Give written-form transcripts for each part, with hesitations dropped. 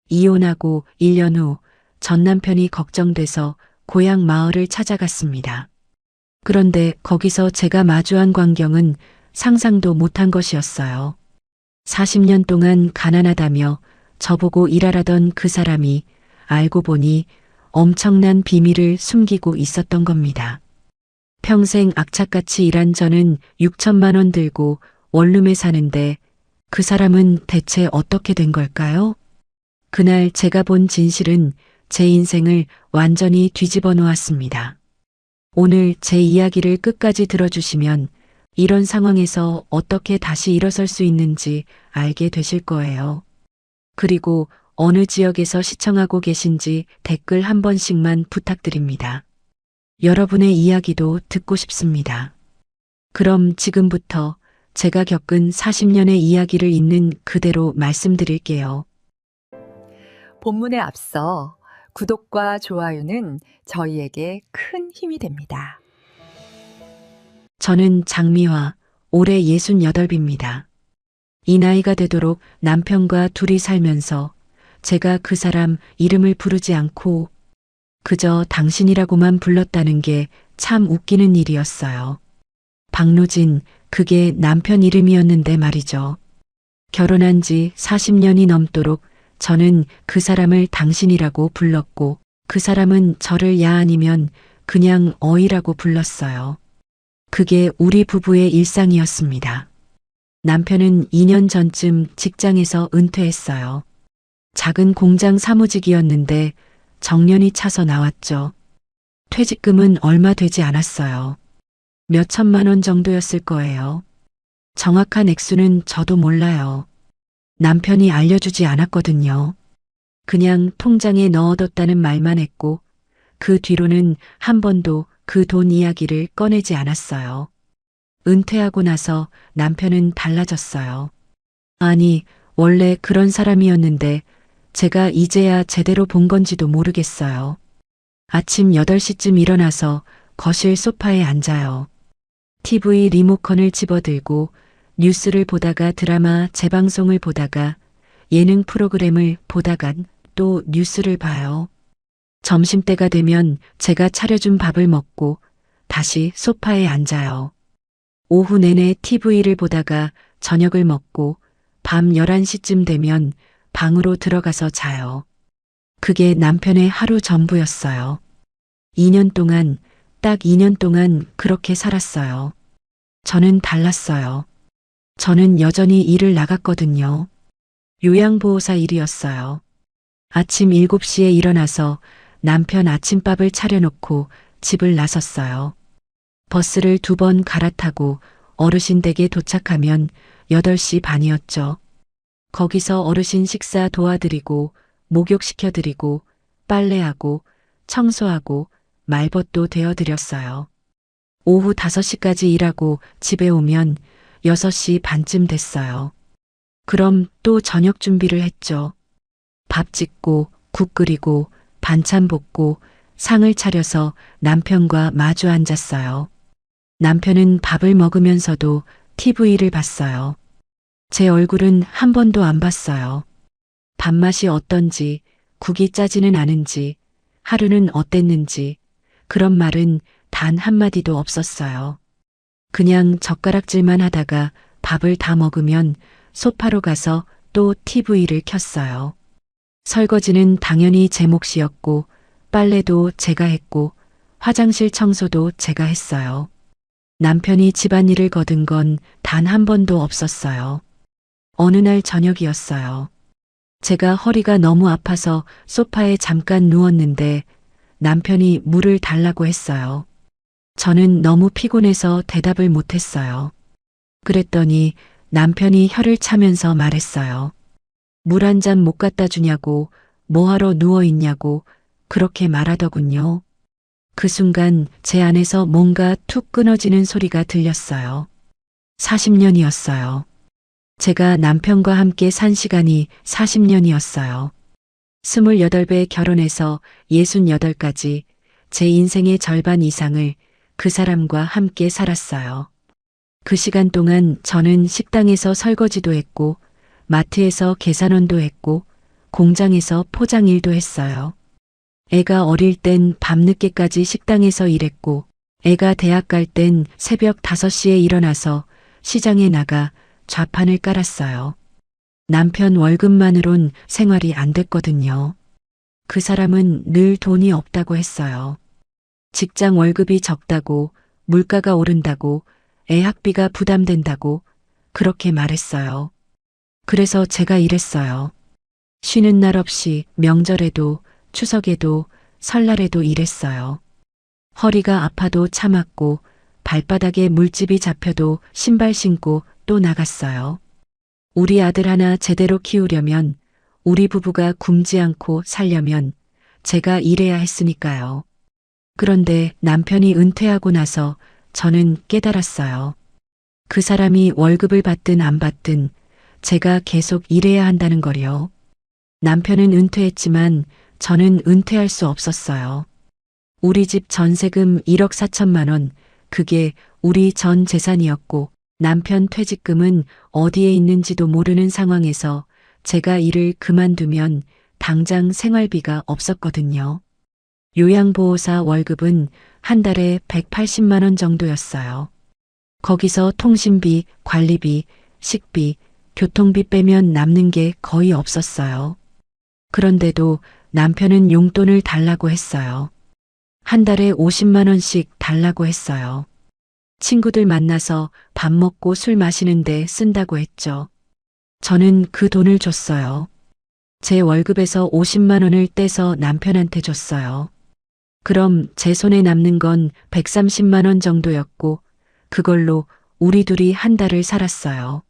이혼하고 1년 후 전 남편이 걱정돼서 고향 마을을 찾아갔습니다. 그런데 거기서 제가 마주한 광경은 상상도 못한 것이었어요. 40년 동안 가난하다며 저보고 일하라던 그 사람이 알고 보니 엄청난 비밀을 숨기고 있었던 겁니다. 평생 악착같이 일한 저는 6천만 원 들고 원룸에 사는데 그 사람은 대체 어떻게 된 걸까요? 그날 제가 본 진실은 제 인생을 완전히 뒤집어 놓았습니다. 오늘 제 이야기를 끝까지 들어주시면 이런 상황에서 어떻게 다시 일어설 수 있는지 알게 되실 거예요. 그리고 어느 지역에서 시청하고 계신지 댓글 한 번씩만 부탁드립니다. 여러분의 이야기도 듣고 싶습니다. 그럼 지금부터 제가 겪은 40년의 이야기를 있는 그대로 말씀드릴게요. 본문에 앞서 구독과 좋아요는 저희에게 큰 힘이 됩니다. 저는 장미화, 올해 68입니다. 이 나이가 되도록 남편과 둘이 살면서 제가 그 사람 이름을 부르지 않고 그저 당신이라고만 불렀다는 게 참 웃기는 일이었어요. 박노진, 그게 남편 이름이었는데 말이죠. 결혼한 지 40년이 넘도록 저는 그 사람을 당신이라고 불렀고 그 사람은 저를 야 아니면 그냥 어이라고 불렀어요. 그게 우리 부부의 일상이었습니다. 남편은 2년 전쯤 직장에서 은퇴했어요. 작은 공장 사무직이었는데 정년이 차서 나왔죠. 퇴직금은 얼마 되지 않았어요. 몇 천만 원 정도였을 거예요. 정확한 액수는 저도 몰라요. 남편이 알려주지 않았거든요. 그냥 통장에 넣어뒀다는 말만 했고 그 뒤로는 한 번도 그 돈 이야기를 꺼내지 않았어요. 은퇴하고 나서 남편은 달라졌어요. 아니, 원래 그런 사람이었는데 제가 이제야 제대로 본 건지도 모르겠어요. 아침 8시쯤 일어나서 거실 소파에 앉아요. TV 리모컨을 집어들고 뉴스를 보다가 드라마 재방송을 보다가 예능 프로그램을 보다간 또 뉴스를 봐요. 점심때가 되면 제가 차려준 밥을 먹고 다시 소파에 앉아요. 오후 내내 TV를 보다가 저녁을 먹고 밤 11시쯤 되면 방으로 들어가서 자요. 그게 남편의 하루 전부였어요. 2년 동안, 딱 2년 동안 그렇게 살았어요. 저는 달랐어요. 저는 여전히 일을 나갔거든요. 요양보호사 일이었어요. 아침 7시에 일어나서 남편 아침밥을 차려놓고 집을 나섰어요. 버스를 2번 갈아타고 어르신 댁에 도착하면 8시 반이었죠. 거기서 어르신 식사 도와드리고 목욕시켜드리고 빨래하고 청소하고 말벗도 되어드렸어요. 오후 5시까지 일하고 집에 오면 6시 반쯤 됐어요. 그럼 또 저녁 준비를 했죠. 밥 짓고 국 끓이고 반찬 볶고 상을 차려서 남편과 마주 앉았어요. 남편은 밥을 먹으면서도 TV를 봤어요. 제 얼굴은 한 번도 안 봤어요. 밥맛이 어떤지, 국이 짜지는 않은지, 하루는 어땠는지, 그런 말은 단 한마디도 없었어요. 그냥 젓가락질만 하다가 밥을 다 먹으면 소파로 가서 또 TV를 켰어요. 설거지는 당연히 제 몫이었고, 빨래도 제가 했고, 화장실 청소도 제가 했어요. 남편이 집안일을 거둔 건 단 한 번도 없었어요. 어느 날 저녁이었어요. 제가 허리가 너무 아파서 소파에 잠깐 누웠는데 남편이 물을 달라고 했어요. 저는 너무 피곤해서 대답을 못했어요. 그랬더니 남편이 혀를 차면서 말했어요. 물 한 잔 못 갖다 주냐고, 뭐하러 누워있냐고 그렇게 말하더군요. 그 순간 제 안에서 뭔가 툭 끊어지는 소리가 들렸어요. 40년이었어요. 제가 남편과 함께 산 시간이 40년이었어요. 28배 결혼해서 68까지 제 인생의 절반 이상을 그 사람과 함께 살았어요. 그 시간 동안 저는 식당에서 설거지도 했고, 마트에서 계산원도 했고, 공장에서 포장 일도 했어요. 애가 어릴 땐 밤늦게까지 식당에서 일했고, 애가 대학 갈 땐 새벽 5시에 일어나서 시장에 나가 좌판을 깔았어요. 남편 월급만으론 생활이 안 됐거든요. 그 사람은 늘 돈이 없다고 했어요. 직장 월급이 적다고, 물가가 오른다고, 애 학비가 부담된다고 그렇게 말했어요. 그래서 제가 일했어요. 쉬는 날 없이 명절에도 추석에도 설날에도 일했어요. 허리가 아파도 참았고 발바닥에 물집이 잡혀도 신발 신고 또 나갔어요. 우리 아들 하나 제대로 키우려면, 우리 부부가 굶지 않고 살려면 제가 일해야 했으니까요. 그런데 남편이 은퇴하고 나서 저는 깨달았어요. 그 사람이 월급을 받든 안 받든 제가 계속 일해야 한다는 걸요. 남편은 은퇴했지만 저는 은퇴할 수 없었어요. 우리 집 전세금 1억 4천만 원, 그게 우리 전 재산이었고, 남편 퇴직금은 어디에 있는지도 모르는 상황에서 제가 일을 그만두면 당장 생활비가 없었거든요. 요양보호사 월급은 한 달에 180만 원 정도였어요. 거기서 통신비, 관리비, 식비, 교통비 빼면 남는 게 거의 없었어요. 그런데도 남편은 용돈을 달라고 했어요. 한 달에 50만 원씩 달라고 했어요. 친구들 만나서 밥 먹고 술 마시는데 쓴다고 했죠. 저는 그 돈을 줬어요. 제 월급에서 50만 원을 떼서 남편한테 줬어요. 그럼 제 손에 남는 건 130만 원 정도였고, 그걸로 우리 둘이 한 달을 살았어요.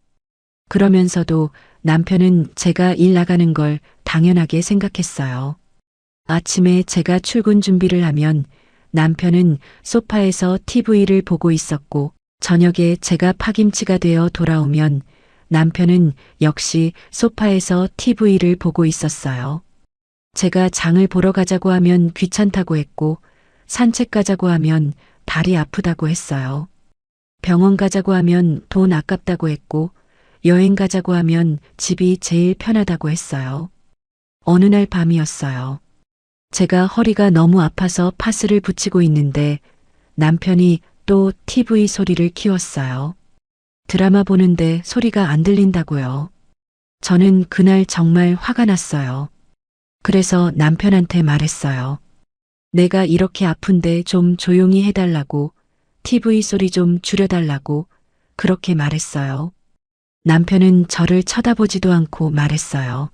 그러면서도 남편은 제가 일 나가는 걸 당연하게 생각했어요. 아침에 제가 출근 준비를 하면 남편은 소파에서 TV를 보고 있었고, 저녁에 제가 파김치가 되어 돌아오면 남편은 역시 소파에서 TV를 보고 있었어요. 제가 장을 보러 가자고 하면 귀찮다고 했고, 산책 가자고 하면 다리 아프다고 했어요. 병원 가자고 하면 돈 아깝다고 했고, 여행 가자고 하면 집이 제일 편하다고 했어요. 어느 날 밤이었어요. 제가 허리가 너무 아파서 파스를 붙이고 있는데 남편이 또 TV 소리를 키웠어요. 드라마 보는데 소리가 안 들린다고요. 저는 그날 정말 화가 났어요. 그래서 남편한테 말했어요. 내가 이렇게 아픈데 좀 조용히 해달라고, TV 소리 좀 줄여달라고 그렇게 말했어요. 남편은 저를 쳐다보지도 않고 말했어요.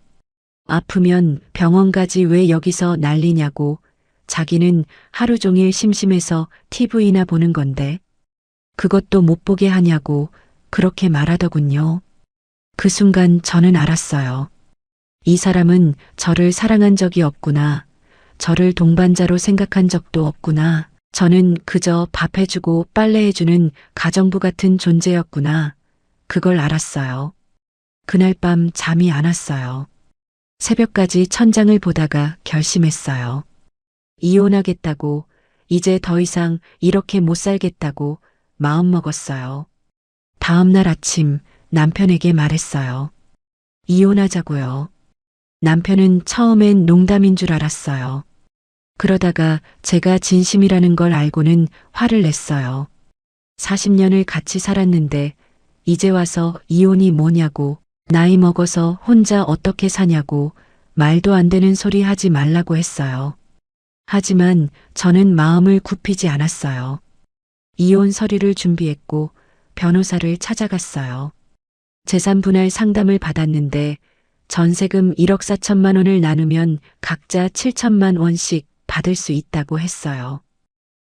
아프면 병원 가지 왜 여기서 난리냐고, 자기는 하루 종일 심심해서 TV나 보는 건데 그것도 못 보게 하냐고 그렇게 말하더군요. 그 순간 저는 알았어요. 이 사람은 저를 사랑한 적이 없구나. 저를 동반자로 생각한 적도 없구나. 저는 그저 밥 해주고 빨래 해주는 가정부 같은 존재였구나. 그걸 알았어요. 그날 밤 잠이 안 왔어요. 새벽까지 천장을 보다가 결심했어요. 이혼하겠다고, 이제 더 이상 이렇게 못 살겠다고 마음먹었어요. 다음 날 아침 남편에게 말했어요. 이혼하자고요. 남편은 처음엔 농담인 줄 알았어요. 그러다가 제가 진심이라는 걸 알고는 화를 냈어요. 40년을 같이 살았는데 이제 와서 이혼이 뭐냐고, 나이 먹어서 혼자 어떻게 사냐고 말도 안 되는 소리 하지 말라고 했어요. 하지만 저는 마음을 굽히지 않았어요. 이혼 서류를 준비했고 변호사를 찾아갔어요. 재산 분할 상담을 받았는데 전세금 1억 4천만 원을 나누면 각자 7천만 원씩 받을 수 있다고 했어요.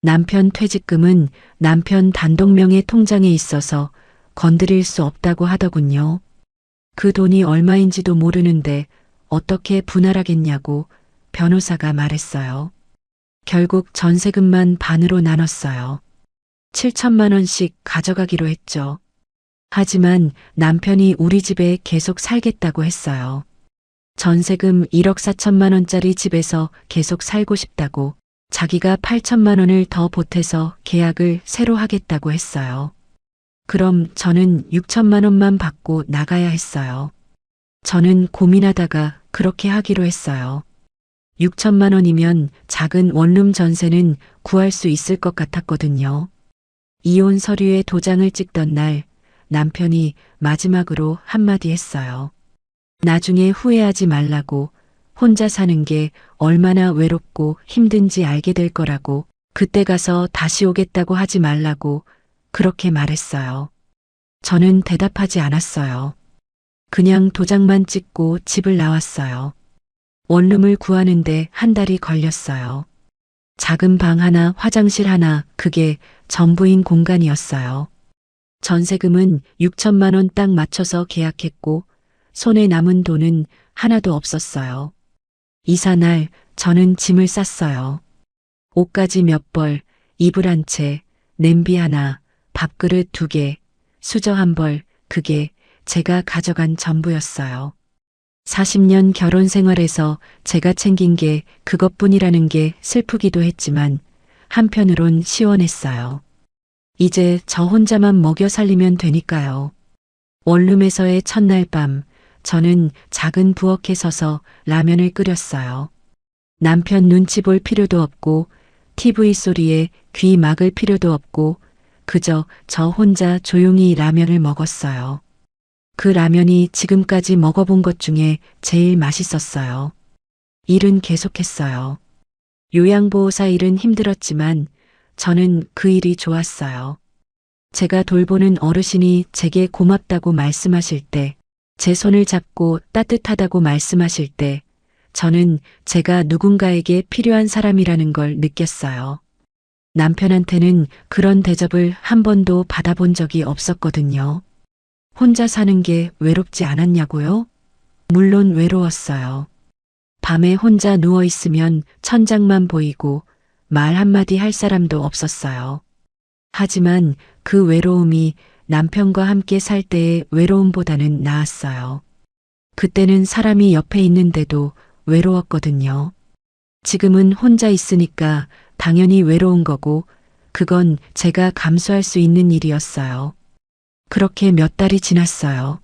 남편 퇴직금은 남편 단독명의 통장에 있어서 건드릴 수 없다고 하더군요. 그 돈이 얼마인지도 모르는데 어떻게 분할하겠냐고 변호사가 말했어요. 결국 전세금만 반으로 나눴어요. 7천만 원씩 가져가기로 했죠. 하지만 남편이 우리 집에 계속 살겠다고 했어요. 전세금 1억 4천만 원짜리 집에서 계속 살고 싶다고, 자기가 8천만 원을 더 보태서 계약을 새로 하겠다고 했어요. 그럼 저는 6천만 원만 받고 나가야 했어요. 저는 고민하다가 그렇게 하기로 했어요. 6천만 원이면 작은 원룸 전세는 구할 수 있을 것 같았거든요. 이혼 서류에 도장을 찍던 날 남편이 마지막으로 한마디 했어요. 나중에 후회하지 말라고, 혼자 사는 게 얼마나 외롭고 힘든지 알게 될 거라고, 그때 가서 다시 오겠다고 하지 말라고 그렇게 말했어요. 저는 대답하지 않았어요. 그냥 도장만 찍고 집을 나왔어요. 원룸을 구하는데 한 달이 걸렸어요. 작은 방 하나, 화장실 하나, 그게 전부인 공간이었어요. 전세금은 6천만 원 딱 맞춰서 계약했고 손에 남은 돈은 하나도 없었어요. 이사 날 저는 짐을 쌌어요. 옷가지 몇 벌, 이불 한 채, 냄비 하나, 밥그릇 2개, 수저 한 벌, 그게 제가 가져간 전부였어요. 40년 결혼 생활에서 제가 챙긴 게 그것뿐이라는 게 슬프기도 했지만 한편으론 시원했어요. 이제 저 혼자만 먹여 살리면 되니까요. 원룸에서의 첫날 밤, 저는 작은 부엌에 서서 라면을 끓였어요. 남편 눈치 볼 필요도 없고 TV 소리에 귀 막을 필요도 없고 그저 저 혼자 조용히 라면을 먹었어요. 그 라면이 지금까지 먹어본 것 중에 제일 맛있었어요. 일은 계속했어요. 요양보호사 일은 힘들었지만 저는 그 일이 좋았어요. 제가 돌보는 어르신이 제게 고맙다고 말씀하실 때, 제 손을 잡고 따뜻하다고 말씀하실 때, 저는 제가 누군가에게 필요한 사람이라는 걸 느꼈어요. 남편한테는 그런 대접을 한 번도 받아본 적이 없었거든요. 혼자 사는 게 외롭지 않았냐고요? 물론 외로웠어요. 밤에 혼자 누워 있으면 천장만 보이고 말 한마디 할 사람도 없었어요. 하지만 그 외로움이 남편과 함께 살 때의 외로움보다는 나았어요. 그때는 사람이 옆에 있는데도 외로웠거든요. 지금은 혼자 있으니까 당연히 외로운 거고 그건 제가 감수할 수 있는 일이었어요. 그렇게 몇 달이 지났어요.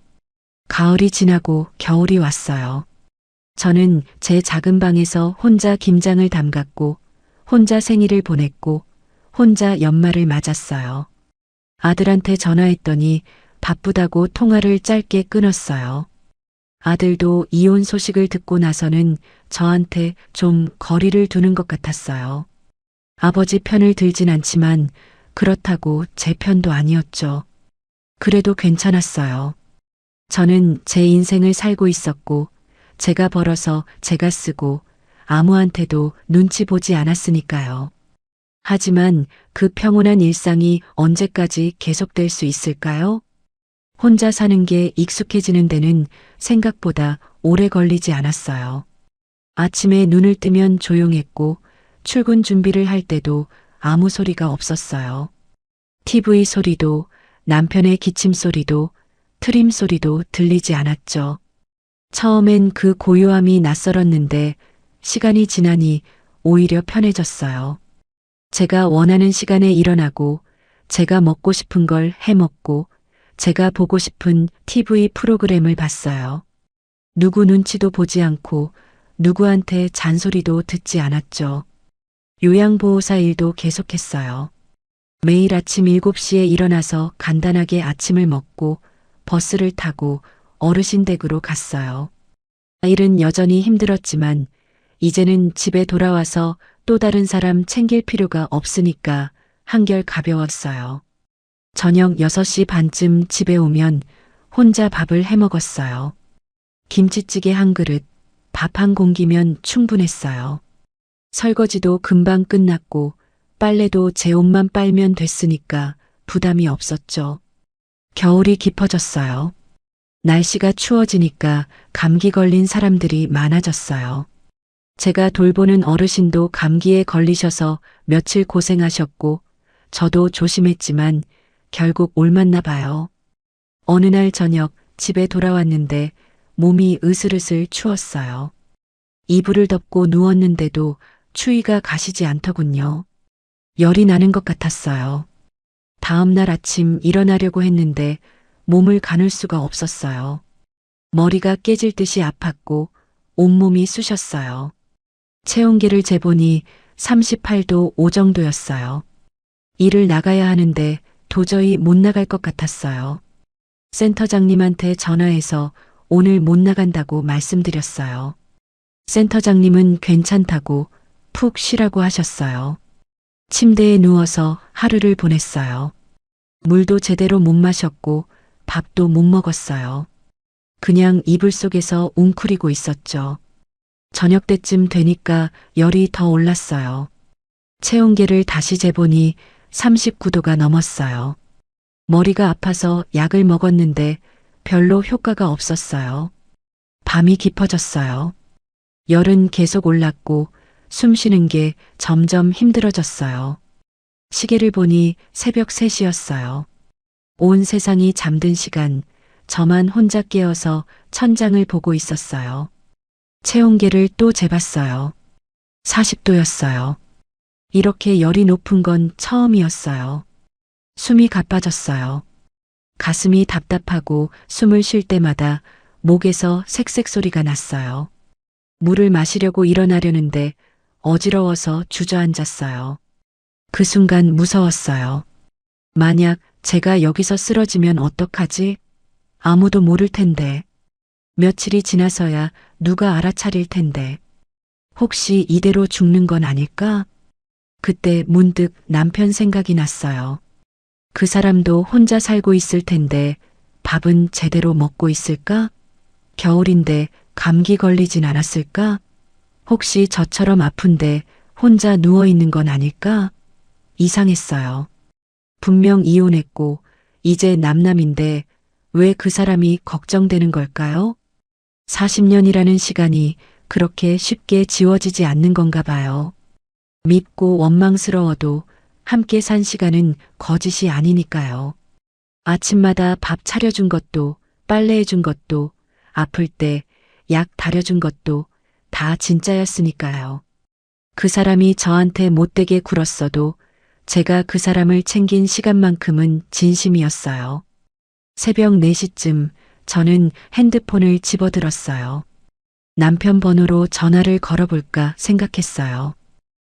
가을이 지나고 겨울이 왔어요. 저는 제 작은 방에서 혼자 김장을 담갔고 혼자 생일을 보냈고 혼자 연말을 맞았어요. 아들한테 전화했더니 바쁘다고 통화를 짧게 끊었어요. 아들도 이혼 소식을 듣고 나서는 저한테 좀 거리를 두는 것 같았어요. 아버지 편을 들진 않지만 그렇다고 제 편도 아니었죠. 그래도 괜찮았어요. 저는 제 인생을 살고 있었고 제가 벌어서 제가 쓰고 아무한테도 눈치 보지 않았으니까요. 하지만 그 평온한 일상이 언제까지 계속될 수 있을까요? 혼자 사는 게 익숙해지는 데는 생각보다 오래 걸리지 않았어요. 아침에 눈을 뜨면 조용했고 출근 준비를 할 때도 아무 소리가 없었어요. TV 소리도 남편의 기침 소리도 트림 소리도 들리지 않았죠. 처음엔 그 고요함이 낯설었는데 시간이 지나니 오히려 편해졌어요. 제가 원하는 시간에 일어나고 제가 먹고 싶은 걸 해먹고 제가 보고 싶은 TV 프로그램을 봤어요. 누구 눈치도 보지 않고 누구한테 잔소리도 듣지 않았죠. 요양보호사 일도 계속했어요. 매일 아침 7시에 일어나서 간단하게 아침을 먹고 버스를 타고 어르신 댁으로 갔어요. 일은 여전히 힘들었지만 이제는 집에 돌아와서 또 다른 사람 챙길 필요가 없으니까 한결 가벼웠어요. 저녁 6시 반쯤 집에 오면 혼자 밥을 해 먹었어요. 김치찌개 한 그릇, 밥 한 공기면 충분했어요. 설거지도 금방 끝났고 빨래도 제 옷만 빨면 됐으니까 부담이 없었죠. 겨울이 깊어졌어요. 날씨가 추워지니까 감기 걸린 사람들이 많아졌어요. 제가 돌보는 어르신도 감기에 걸리셔서 며칠 고생하셨고 저도 조심했지만 결국 옮았나 봐요. 어느 날 저녁 집에 돌아왔는데 몸이 으슬으슬 추웠어요. 이불을 덮고 누웠는데도 추위가 가시지 않더군요. 열이 나는 것 같았어요. 다음 날 아침 일어나려고 했는데 몸을 가눌 수가 없었어요. 머리가 깨질 듯이 아팠고 온몸이 쑤셨어요. 체온계를 재보니 38도 5 정도였어요. 일을 나가야 하는데 도저히 못 나갈 것 같았어요. 센터장님한테 전화해서 오늘 못 나간다고 말씀드렸어요. 센터장님은 괜찮다고 푹 쉬라고 하셨어요. 침대에 누워서 하루를 보냈어요. 물도 제대로 못 마셨고 밥도 못 먹었어요. 그냥 이불 속에서 웅크리고 있었죠. 저녁 때쯤 되니까 열이 더 올랐어요. 체온계를 다시 재보니 39도가 넘었어요. 머리가 아파서 약을 먹었는데 별로 효과가 없었어요. 밤이 깊어졌어요. 열은 계속 올랐고 숨 쉬는 게 점점 힘들어졌어요. 시계를 보니 새벽 3시였어요. 온 세상이 잠든 시간, 저만 혼자 깨어서 천장을 보고 있었어요. 체온계를 또 재봤어요. 40도였어요. 이렇게 열이 높은 건 처음이었어요. 숨이 가빠졌어요. 가슴이 답답하고 숨을 쉴 때마다 목에서 색색 소리가 났어요. 물을 마시려고 일어나려는데 어지러워서 주저앉았어요. 그 순간 무서웠어요. 만약 제가 여기서 쓰러지면 어떡하지? 아무도 모를 텐데. 며칠이 지나서야 누가 알아차릴 텐데. 혹시 이대로 죽는 건 아닐까? 그때 문득 남편 생각이 났어요. 그 사람도 혼자 살고 있을 텐데 밥은 제대로 먹고 있을까? 겨울인데 감기 걸리진 않았을까? 혹시 저처럼 아픈데 혼자 누워 있는 건 아닐까? 이상했어요. 분명 이혼했고 이제 남남인데 왜 그 사람이 걱정되는 걸까요? 40년이라는 시간이 그렇게 쉽게 지워지지 않는 건가 봐요. 밉고 원망스러워도 함께 산 시간은 거짓이 아니니까요. 아침마다 밥 차려준 것도, 빨래해준 것도, 아플 때 약 다려준 것도 다 진짜였으니까요. 그 사람이 저한테 못되게 굴었어도 제가 그 사람을 챙긴 시간만큼은 진심이었어요. 새벽 4시쯤 저는 핸드폰을 집어들었어요. 남편 번호로 전화를 걸어볼까 생각했어요.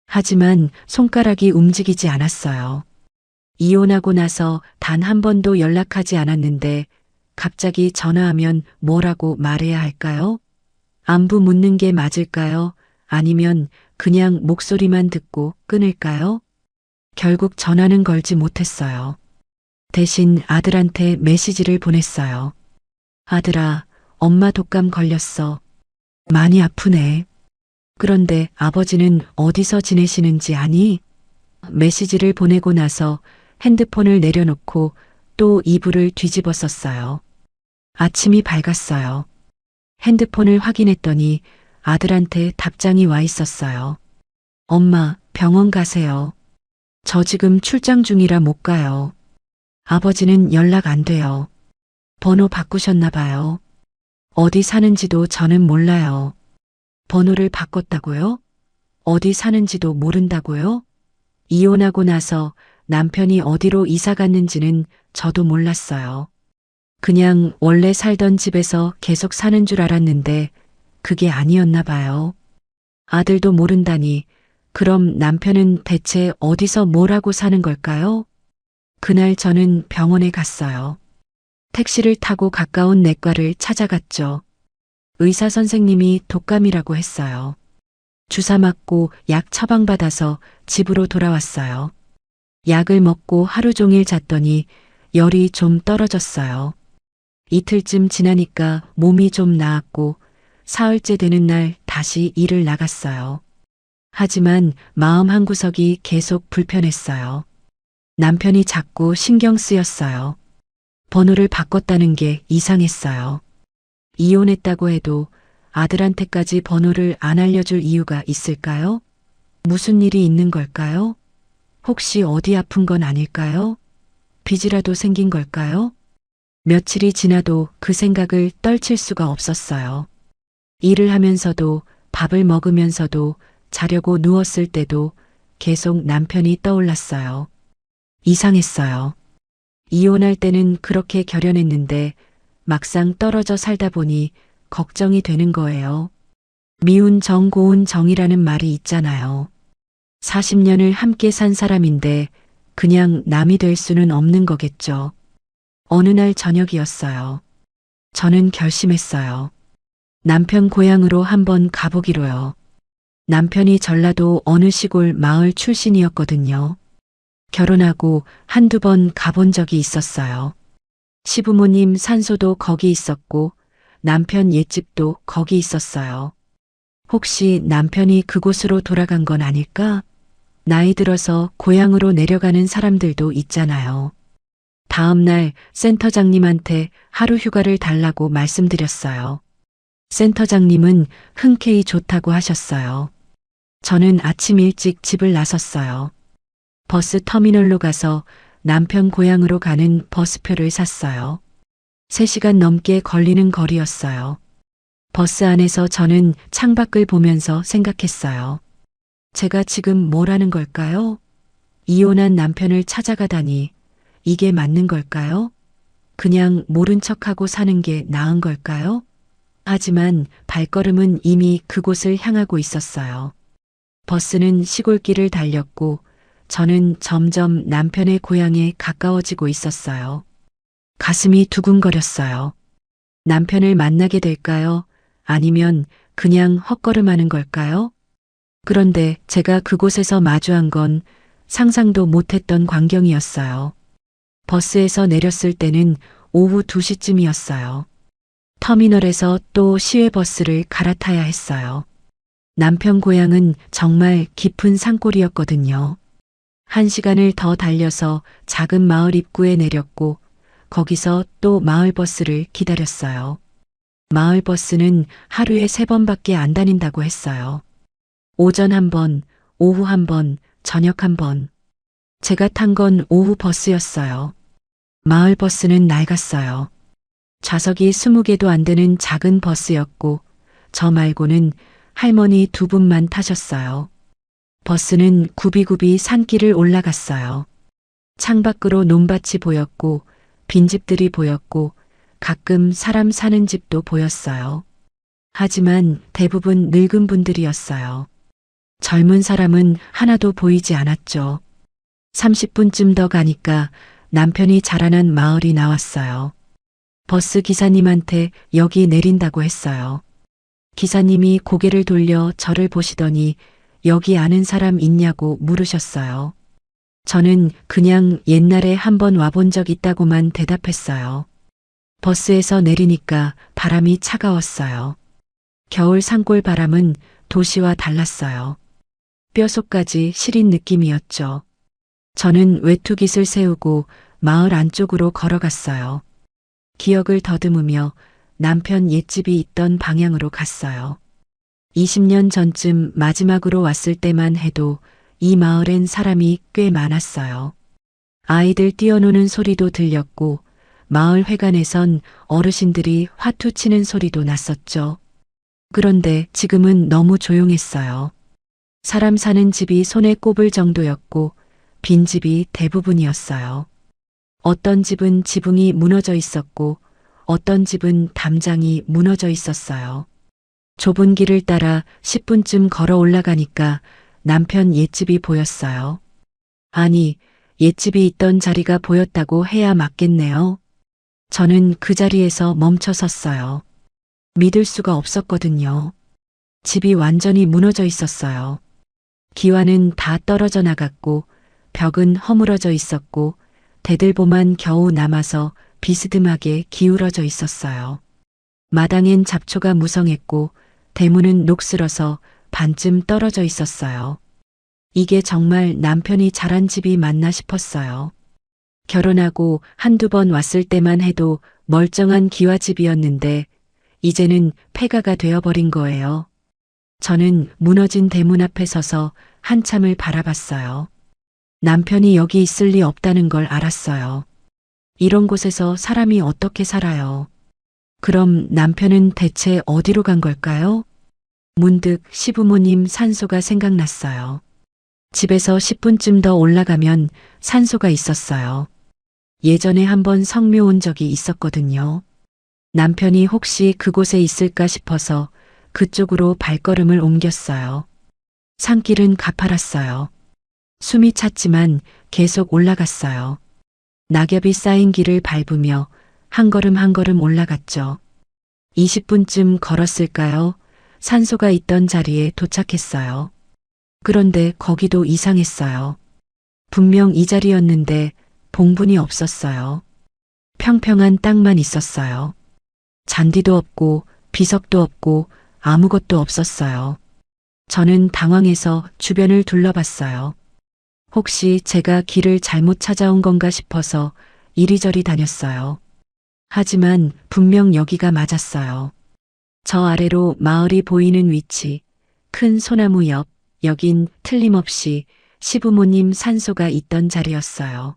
하지만 손가락이 움직이지 않았어요. 이혼하고 나서 단 한 번도 연락하지 않았는데 갑자기 전화하면 뭐라고 말해야 할까요? 안부 묻는 게 맞을까요? 아니면 그냥 목소리만 듣고 끊을까요? 결국 전화는 걸지 못했어요. 대신 아들한테 메시지를 보냈어요. 아들아, 엄마 독감 걸렸어. 많이 아프네. 그런데 아버지는 어디서 지내시는지 아니? 메시지를 보내고 나서 핸드폰을 내려놓고 또 이불을 뒤집어 썼어요. 아침이 밝았어요. 핸드폰을 확인했더니 아들한테 답장이 와 있었어요. 엄마, 병원 가세요. 저 지금 출장 중이라 못 가요. 아버지는 연락 안 돼요. 번호 바꾸셨나 봐요. 어디 사는지도 저는 몰라요. 번호를 바꿨다고요? 어디 사는지도 모른다고요? 이혼하고 나서 남편이 어디로 이사 갔는지는 저도 몰랐어요. 그냥 원래 살던 집에서 계속 사는 줄 알았는데 그게 아니었나 봐요. 아들도 모른다니 그럼 남편은 대체 어디서 뭘 하고 사는 걸까요? 그날 저는 병원에 갔어요. 택시를 타고 가까운 내과를 찾아갔죠. 의사 선생님이 독감이라고 했어요. 주사 맞고 약 처방받아서 집으로 돌아왔어요. 약을 먹고 하루 종일 잤더니 열이 좀 떨어졌어요. 이틀쯤 지나니까 몸이 좀 나았고 사흘째 되는 날 다시 일을 나갔어요. 하지만 마음 한구석이 계속 불편했어요. 남편이 자꾸 신경 쓰였어요. 번호를 바꿨다는 게 이상했어요. 이혼했다고 해도 아들한테까지 번호를 안 알려줄 이유가 있을까요? 무슨 일이 있는 걸까요? 혹시 어디 아픈 건 아닐까요? 빚이라도 생긴 걸까요? 며칠이 지나도 그 생각을 떨칠 수가 없었어요. 일을 하면서도 밥을 먹으면서도 자려고 누웠을 때도 계속 남편이 떠올랐어요. 이상했어요. 이혼할 때는 그렇게 결연했는데 막상 떨어져 살다 보니 걱정이 되는 거예요. 미운 정 고운 정이라는 말이 있잖아요. 40년을 함께 산 사람인데 그냥 남이 될 수는 없는 거겠죠. 어느 날 저녁이었어요. 저는 결심했어요. 남편 고향으로 한번 가보기로요. 남편이 전라도 어느 시골 마을 출신이었거든요. 결혼하고 한두 번 가본 적이 있었어요. 시부모님 산소도 거기 있었고 남편 옛집도 거기 있었어요. 혹시 남편이 그곳으로 돌아간 건 아닐까? 나이 들어서 고향으로 내려가는 사람들도 있잖아요. 다음 날 센터장님한테 하루 휴가를 달라고 말씀드렸어요. 센터장님은 흔쾌히 좋다고 하셨어요. 저는 아침 일찍 집을 나섰어요. 버스 터미널로 가서 남편 고향으로 가는 버스표를 샀어요. 3시간 넘게 걸리는 거리였어요. 버스 안에서 저는 창밖을 보면서 생각했어요. 제가 지금 뭘 하는 걸까요? 이혼한 남편을 찾아가다니 이게 맞는 걸까요? 그냥 모른 척하고 사는 게 나은 걸까요? 하지만 발걸음은 이미 그곳을 향하고 있었어요. 버스는 시골길을 달렸고 저는 점점 남편의 고향에 가까워지고 있었어요. 가슴이 두근거렸어요. 남편을 만나게 될까요? 아니면 그냥 헛걸음하는 걸까요? 그런데 제가 그곳에서 마주한 건 상상도 못했던 광경이었어요. 버스에서 내렸을 때는 오후 2시쯤이었어요. 터미널에서 또 시외버스를 갈아타야 했어요. 남편 고향은 정말 깊은 산골이었거든요. 1시간을 더 달려서 작은 마을 입구에 내렸고 거기서 또 마을버스를 기다렸어요. 마을버스는 하루에 3번밖에 안 다닌다고 했어요. 오전 1번, 오후 1번, 저녁 1번. 제가 탄 건 오후 버스였어요. 마을버스는 낡았어요. 좌석이 20개도 안 되는 작은 버스였고 저 말고는 할머니 2분만 타셨어요. 버스는 굽이굽이 산길을 올라갔어요. 창밖으로 논밭이 보였고 빈집들이 보였고 가끔 사람 사는 집도 보였어요. 하지만 대부분 늙은 분들이었어요. 젊은 사람은 하나도 보이지 않았죠. 30분쯤 더 가니까 남편이 자라난 마을이 나왔어요. 버스 기사님한테 여기 내린다고 했어요. 기사님이 고개를 돌려 저를 보시더니 여기 아는 사람 있냐고 물으셨어요. 저는 그냥 옛날에 한번 와본 적 있다고만 대답했어요. 버스에서 내리니까 바람이 차가웠어요. 겨울 산골 바람은 도시와 달랐어요. 뼛속까지 시린 느낌이었죠. 저는 외투깃을 세우고 마을 안쪽으로 걸어갔어요. 기억을 더듬으며 남편 옛집이 있던 방향으로 갔어요. 20년 전쯤 마지막으로 왔을 때만 해도 이 마을엔 사람이 꽤 많았어요. 아이들 뛰어노는 소리도 들렸고 마을 회관에선 어르신들이 화투 치는 소리도 났었죠. 그런데 지금은 너무 조용했어요. 사람 사는 집이 손에 꼽을 정도였고 빈집이 대부분이었어요. 어떤 집은 지붕이 무너져 있었고 어떤 집은 담장이 무너져 있었어요. 좁은 길을 따라 10분쯤 걸어 올라가니까 남편 옛집이 보였어요. 아니, 옛집이 있던 자리가 보였다고 해야 맞겠네요. 저는 그 자리에서 멈춰 섰어요. 믿을 수가 없었거든요. 집이 완전히 무너져 있었어요. 기와는 다 떨어져 나갔고 벽은 허물어져 있었고 대들보만 겨우 남아서 비스듬하게 기울어져 있었어요. 마당엔 잡초가 무성했고 대문은 녹슬어서 반쯤 떨어져 있었어요. 이게 정말 남편이 자란 집이 맞나 싶었어요. 결혼하고 한두 번 왔을 때만 해도 멀쩡한 기와집이었는데 이제는 폐가가 되어버린 거예요. 저는 무너진 대문 앞에 서서 한참을 바라봤어요. 남편이 여기 있을 리 없다는 걸 알았어요. 이런 곳에서 사람이 어떻게 살아요? 그럼 남편은 대체 어디로 간 걸까요? 문득 시부모님 산소가 생각났어요. 집에서 10분쯤 더 올라가면 산소가 있었어요. 예전에 한번 성묘 온 적이 있었거든요. 남편이 혹시 그곳에 있을까 싶어서 그쪽으로 발걸음을 옮겼어요. 산길은 가파랐어요. 숨이 찼지만 계속 올라갔어요. 낙엽이 쌓인 길을 밟으며 한 걸음 한 걸음 올라갔죠. 20분쯤 걸었을까요? 산소가 있던 자리에 도착했어요. 그런데 거기도 이상했어요. 분명 이 자리였는데 봉분이 없었어요. 평평한 땅만 있었어요. 잔디도 없고 비석도 없고 아무것도 없었어요. 저는 당황해서 주변을 둘러봤어요. 혹시 제가 길을 잘못 찾아온 건가 싶어서 이리저리 다녔어요. 하지만 분명 여기가 맞았어요. 저 아래로 마을이 보이는 위치, 큰 소나무 옆, 여긴 틀림없이 시부모님 산소가 있던 자리였어요.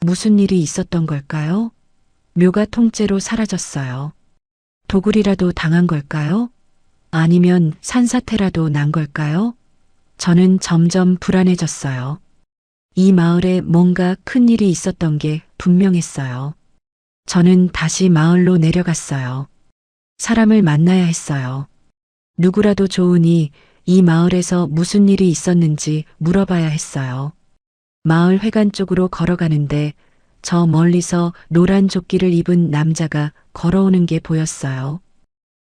무슨 일이 있었던 걸까요? 묘가 통째로 사라졌어요. 도굴이라도 당한 걸까요? 아니면 산사태라도 난 걸까요? 저는 점점 불안해졌어요. 이 마을에 뭔가 큰 일이 있었던 게 분명했어요. 저는 다시 마을로 내려갔어요. 사람을 만나야 했어요. 누구라도 좋으니 이 마을에서 무슨 일이 있었는지 물어봐야 했어요. 마을 회관 쪽으로 걸어가는데 저 멀리서 노란 조끼를 입은 남자가 걸어오는 게 보였어요.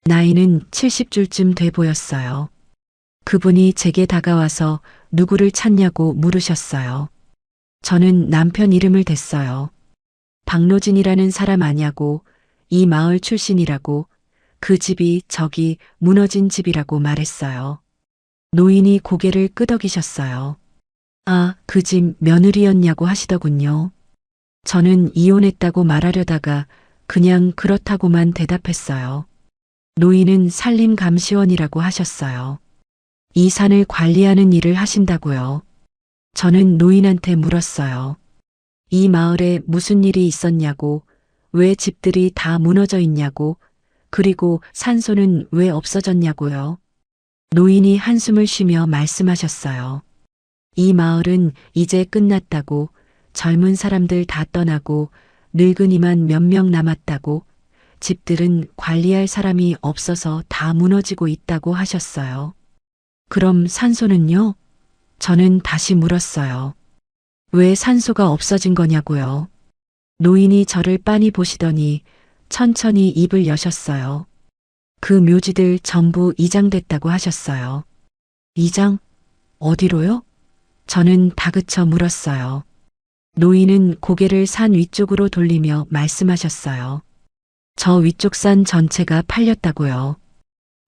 나이는 70줄쯤 돼 보였어요. 그분이 제게 다가와서 누구를 찾냐고 물으셨어요. 저는 남편 이름을 댔어요. 박노진이라는 사람 아냐고, 이 마을 출신이라고, 그 집이 저기 무너진 집이라고 말했어요. 노인이 고개를 끄덕이셨어요. 아, 그 집 며느리였냐고 하시더군요. 저는 이혼했다고 말하려다가 그냥 그렇다고만 대답했어요. 노인은 산림감시원이라고 하셨어요. 이 산을 관리하는 일을 하신다고요. 저는 노인한테 물었어요. 이 마을에 무슨 일이 있었냐고, 왜 집들이 다 무너져 있냐고, 그리고 산소는 왜 없어졌냐고요. 노인이 한숨을 쉬며 말씀하셨어요. 이 마을은 이제 끝났다고, 젊은 사람들 다 떠나고 늙은이만 몇 명 남았다고, 집들은 관리할 사람이 없어서 다 무너지고 있다고 하셨어요. 그럼 산소는요? 저는 다시 물었어요. 왜 산소가 없어진 거냐고요. 노인이 저를 빤히 보시더니 천천히 입을 여셨어요. 그 묘지들 전부 이장됐다고 하셨어요. 이장? 어디로요? 저는 다그쳐 물었어요. 노인은 고개를 산 위쪽으로 돌리며 말씀하셨어요. 저 위쪽 산 전체가 팔렸다고요.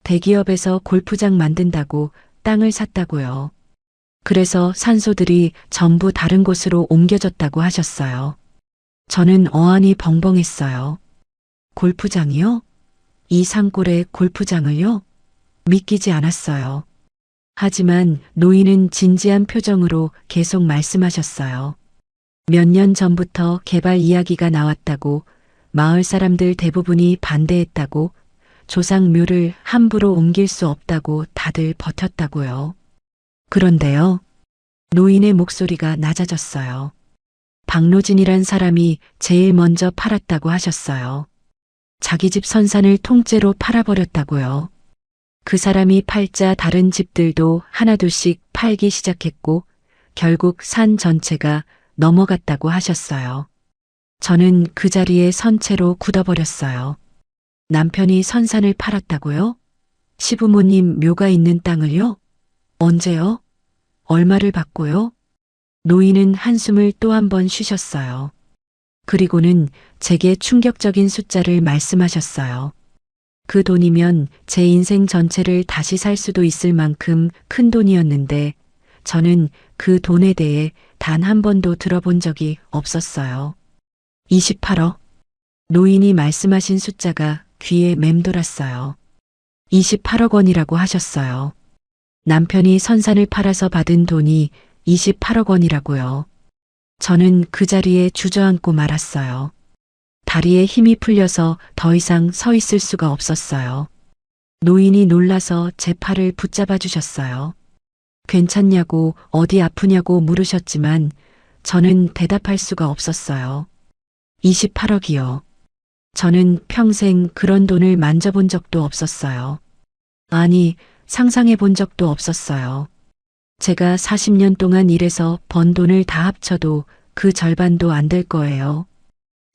대기업에서 골프장 만든다고 땅을 샀다고요. 그래서 산소들이 전부 다른 곳으로 옮겨졌다고 하셨어요. 저는 어안이 벙벙했어요. 골프장이요? 이 산골에 골프장을요? 믿기지 않았어요. 하지만 노인은 진지한 표정으로 계속 말씀하셨어요. 몇 년 전부터 개발 이야기가 나왔다고, 마을 사람들 대부분이 반대했다고, 조상 묘를 함부로 옮길 수 없다고 다들 버텼다고요. 그런데요. 노인의 목소리가 낮아졌어요. 박노진이란 사람이 제일 먼저 팔았다고 하셨어요. 자기 집 선산을 통째로 팔아버렸다고요. 그 사람이 팔자 다른 집들도 하나둘씩 팔기 시작했고 결국 산 전체가 넘어갔다고 하셨어요. 저는 그 자리에 선체로 굳어버렸어요. 남편이 선산을 팔았다고요? 시부모님 묘가 있는 땅을요? 언제요? 얼마를 받고요? 노인은 한숨을 또 한 번 쉬셨어요. 그리고는 제게 충격적인 숫자를 말씀하셨어요. 그 돈이면 제 인생 전체를 다시 살 수도 있을 만큼 큰 돈이었는데 저는 그 돈에 대해 단 한 번도 들어본 적이 없었어요. 28억. 노인이 말씀하신 숫자가 귀에 맴돌았어요. 28억 원이라고 하셨어요. 남편이 선산을 팔아서 받은 돈이 28억 원이라고요. 저는 그 자리에 주저앉고 말았어요. 다리에 힘이 풀려서 더 이상 서 있을 수가 없었어요. 노인이 놀라서 제 팔을 붙잡아 주셨어요. 괜찮냐고 어디 아프냐고 물으셨지만 저는 대답할 수가 없었어요. 28억이요. 저는 평생 그런 돈을 만져본 적도 없었어요. 아니, 상상해 본 적도 없었어요. 제가 40년 동안 일해서 번 돈을 다 합쳐도 그 절반도 안 될 거예요.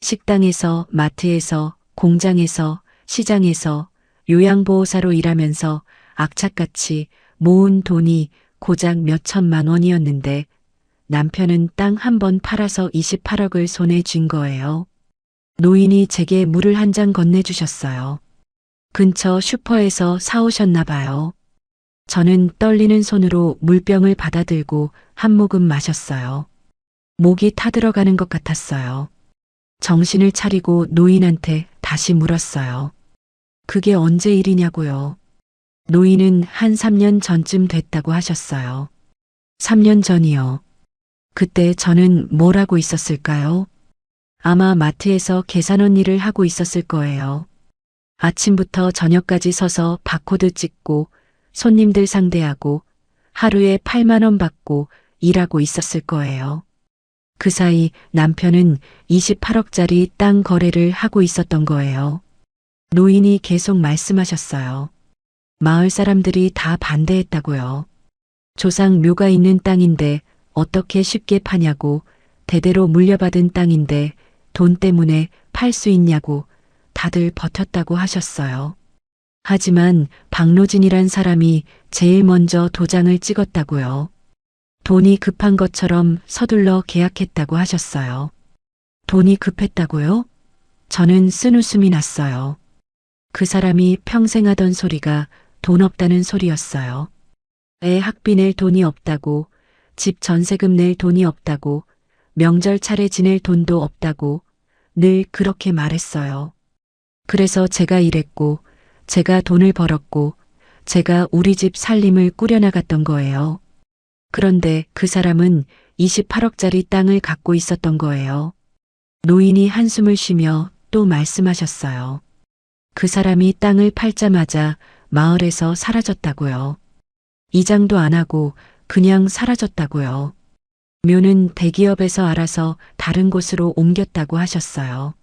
식당에서, 마트에서, 공장에서, 시장에서, 요양보호사로 일하면서 악착같이 모은 돈이 고작 몇 천만 원이었는데 남편은 땅 한 번 팔아서 28억을 손에 쥔 거예요. 노인이 제게 물을 한 잔 건네주셨어요. 근처 슈퍼에서 사오셨나 봐요. 저는 떨리는 손으로 물병을 받아들고 한 모금 마셨어요. 목이 타들어가는 것 같았어요. 정신을 차리고 노인한테 다시 물었어요. 그게 언제 일이냐고요. 노인은 한 3년 전쯤 됐다고 하셨어요. 3년 전이요. 그때 저는 뭘 하고 있었을까요? 아마 마트에서 계산원 일을 하고 있었을 거예요. 아침부터 저녁까지 서서 바코드 찍고 손님들 상대하고 하루에 8만 원 받고 일하고 있었을 거예요. 그 사이 남편은 28억짜리 땅 거래를 하고 있었던 거예요. 노인이 계속 말씀하셨어요. 마을 사람들이 다 반대했다고요. 조상 묘가 있는 땅인데 어떻게 쉽게 파냐고, 대대로 물려받은 땅인데 돈 때문에 팔 수 있냐고 다들 버텼다고 하셨어요. 하지만 박노진이란 사람이 제일 먼저 도장을 찍었다고요. 돈이 급한 것처럼 서둘러 계약했다고 하셨어요. 돈이 급했다고요? 저는 쓴웃음이 났어요. 그 사람이 평생 하던 소리가 돈 없다는 소리였어요. 애 학비 낼 돈이 없다고, 집 전세금 낼 돈이 없다고, 명절 차례 지낼 돈도 없다고 늘 그렇게 말했어요. 그래서 제가 일했고, 제가 돈을 벌었고, 제가 우리 집 살림을 꾸려나갔던 거예요. 그런데 그 사람은 28억짜리 땅을 갖고 있었던 거예요. 노인이 한숨을 쉬며 또 말씀하셨어요. 그 사람이 땅을 팔자마자 마을에서 사라졌다고요. 이장도 안 하고 그냥 사라졌다고요. 묘는 대기업에서 알아서 다른 곳으로 옮겼다고 하셨어요.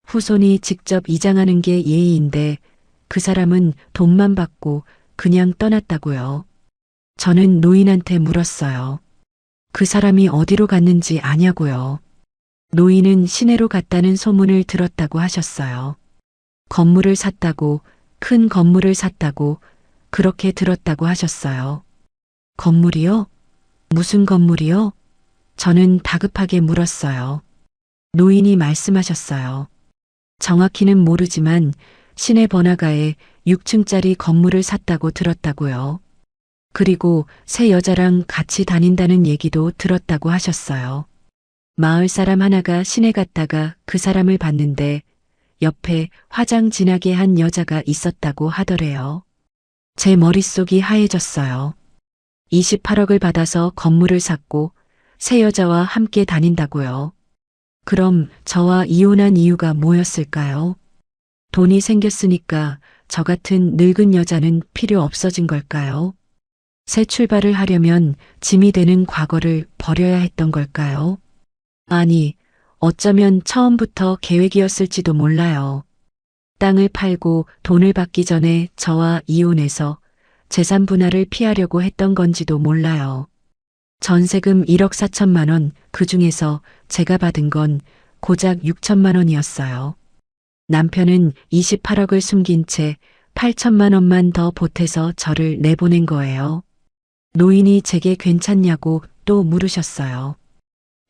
후손이 직접 이장하는 게 예의인데 그 사람은 돈만 받고 그냥 떠났다고요. 저는 노인한테 물었어요. 그 사람이 어디로 갔는지 아냐고요. 노인은 시내로 갔다는 소문을 들었다고 하셨어요. 건물을 샀다고, 큰 건물을 샀다고, 그렇게 들었다고 하셨어요. 건물이요? 무슨 건물이요? 저는 다급하게 물었어요. 노인이 말씀하셨어요. 정확히는 모르지만 시내 번화가에 6층짜리 건물을 샀다고 들었다고요. 그리고 새 여자랑 같이 다닌다는 얘기도 들었다고 하셨어요. 마을 사람 하나가 시내 갔다가 그 사람을 봤는데 옆에 화장 진하게 한 여자가 있었다고 하더래요. 제 머릿속이 하얘졌어요. 28억을 받아서 건물을 샀고 새 여자와 함께 다닌다고요. 그럼 저와 이혼한 이유가 뭐였을까요? 돈이 생겼으니까 저 같은 늙은 여자는 필요 없어진 걸까요? 새 출발을 하려면 짐이 되는 과거를 버려야 했던 걸까요? 아니, 어쩌면 처음부터 계획이었을지도 몰라요. 땅을 팔고 돈을 받기 전에 저와 이혼해서 재산 분할을 피하려고 했던 건지도 몰라요. 전세금 1억 4천만 원, 그 중에서 제가 받은 건 고작 6천만 원이었어요. 남편은 28억을 숨긴 채 8천만 원만 더 보태서 저를 내보낸 거예요. 노인이 제게 괜찮냐고 또 물으셨어요.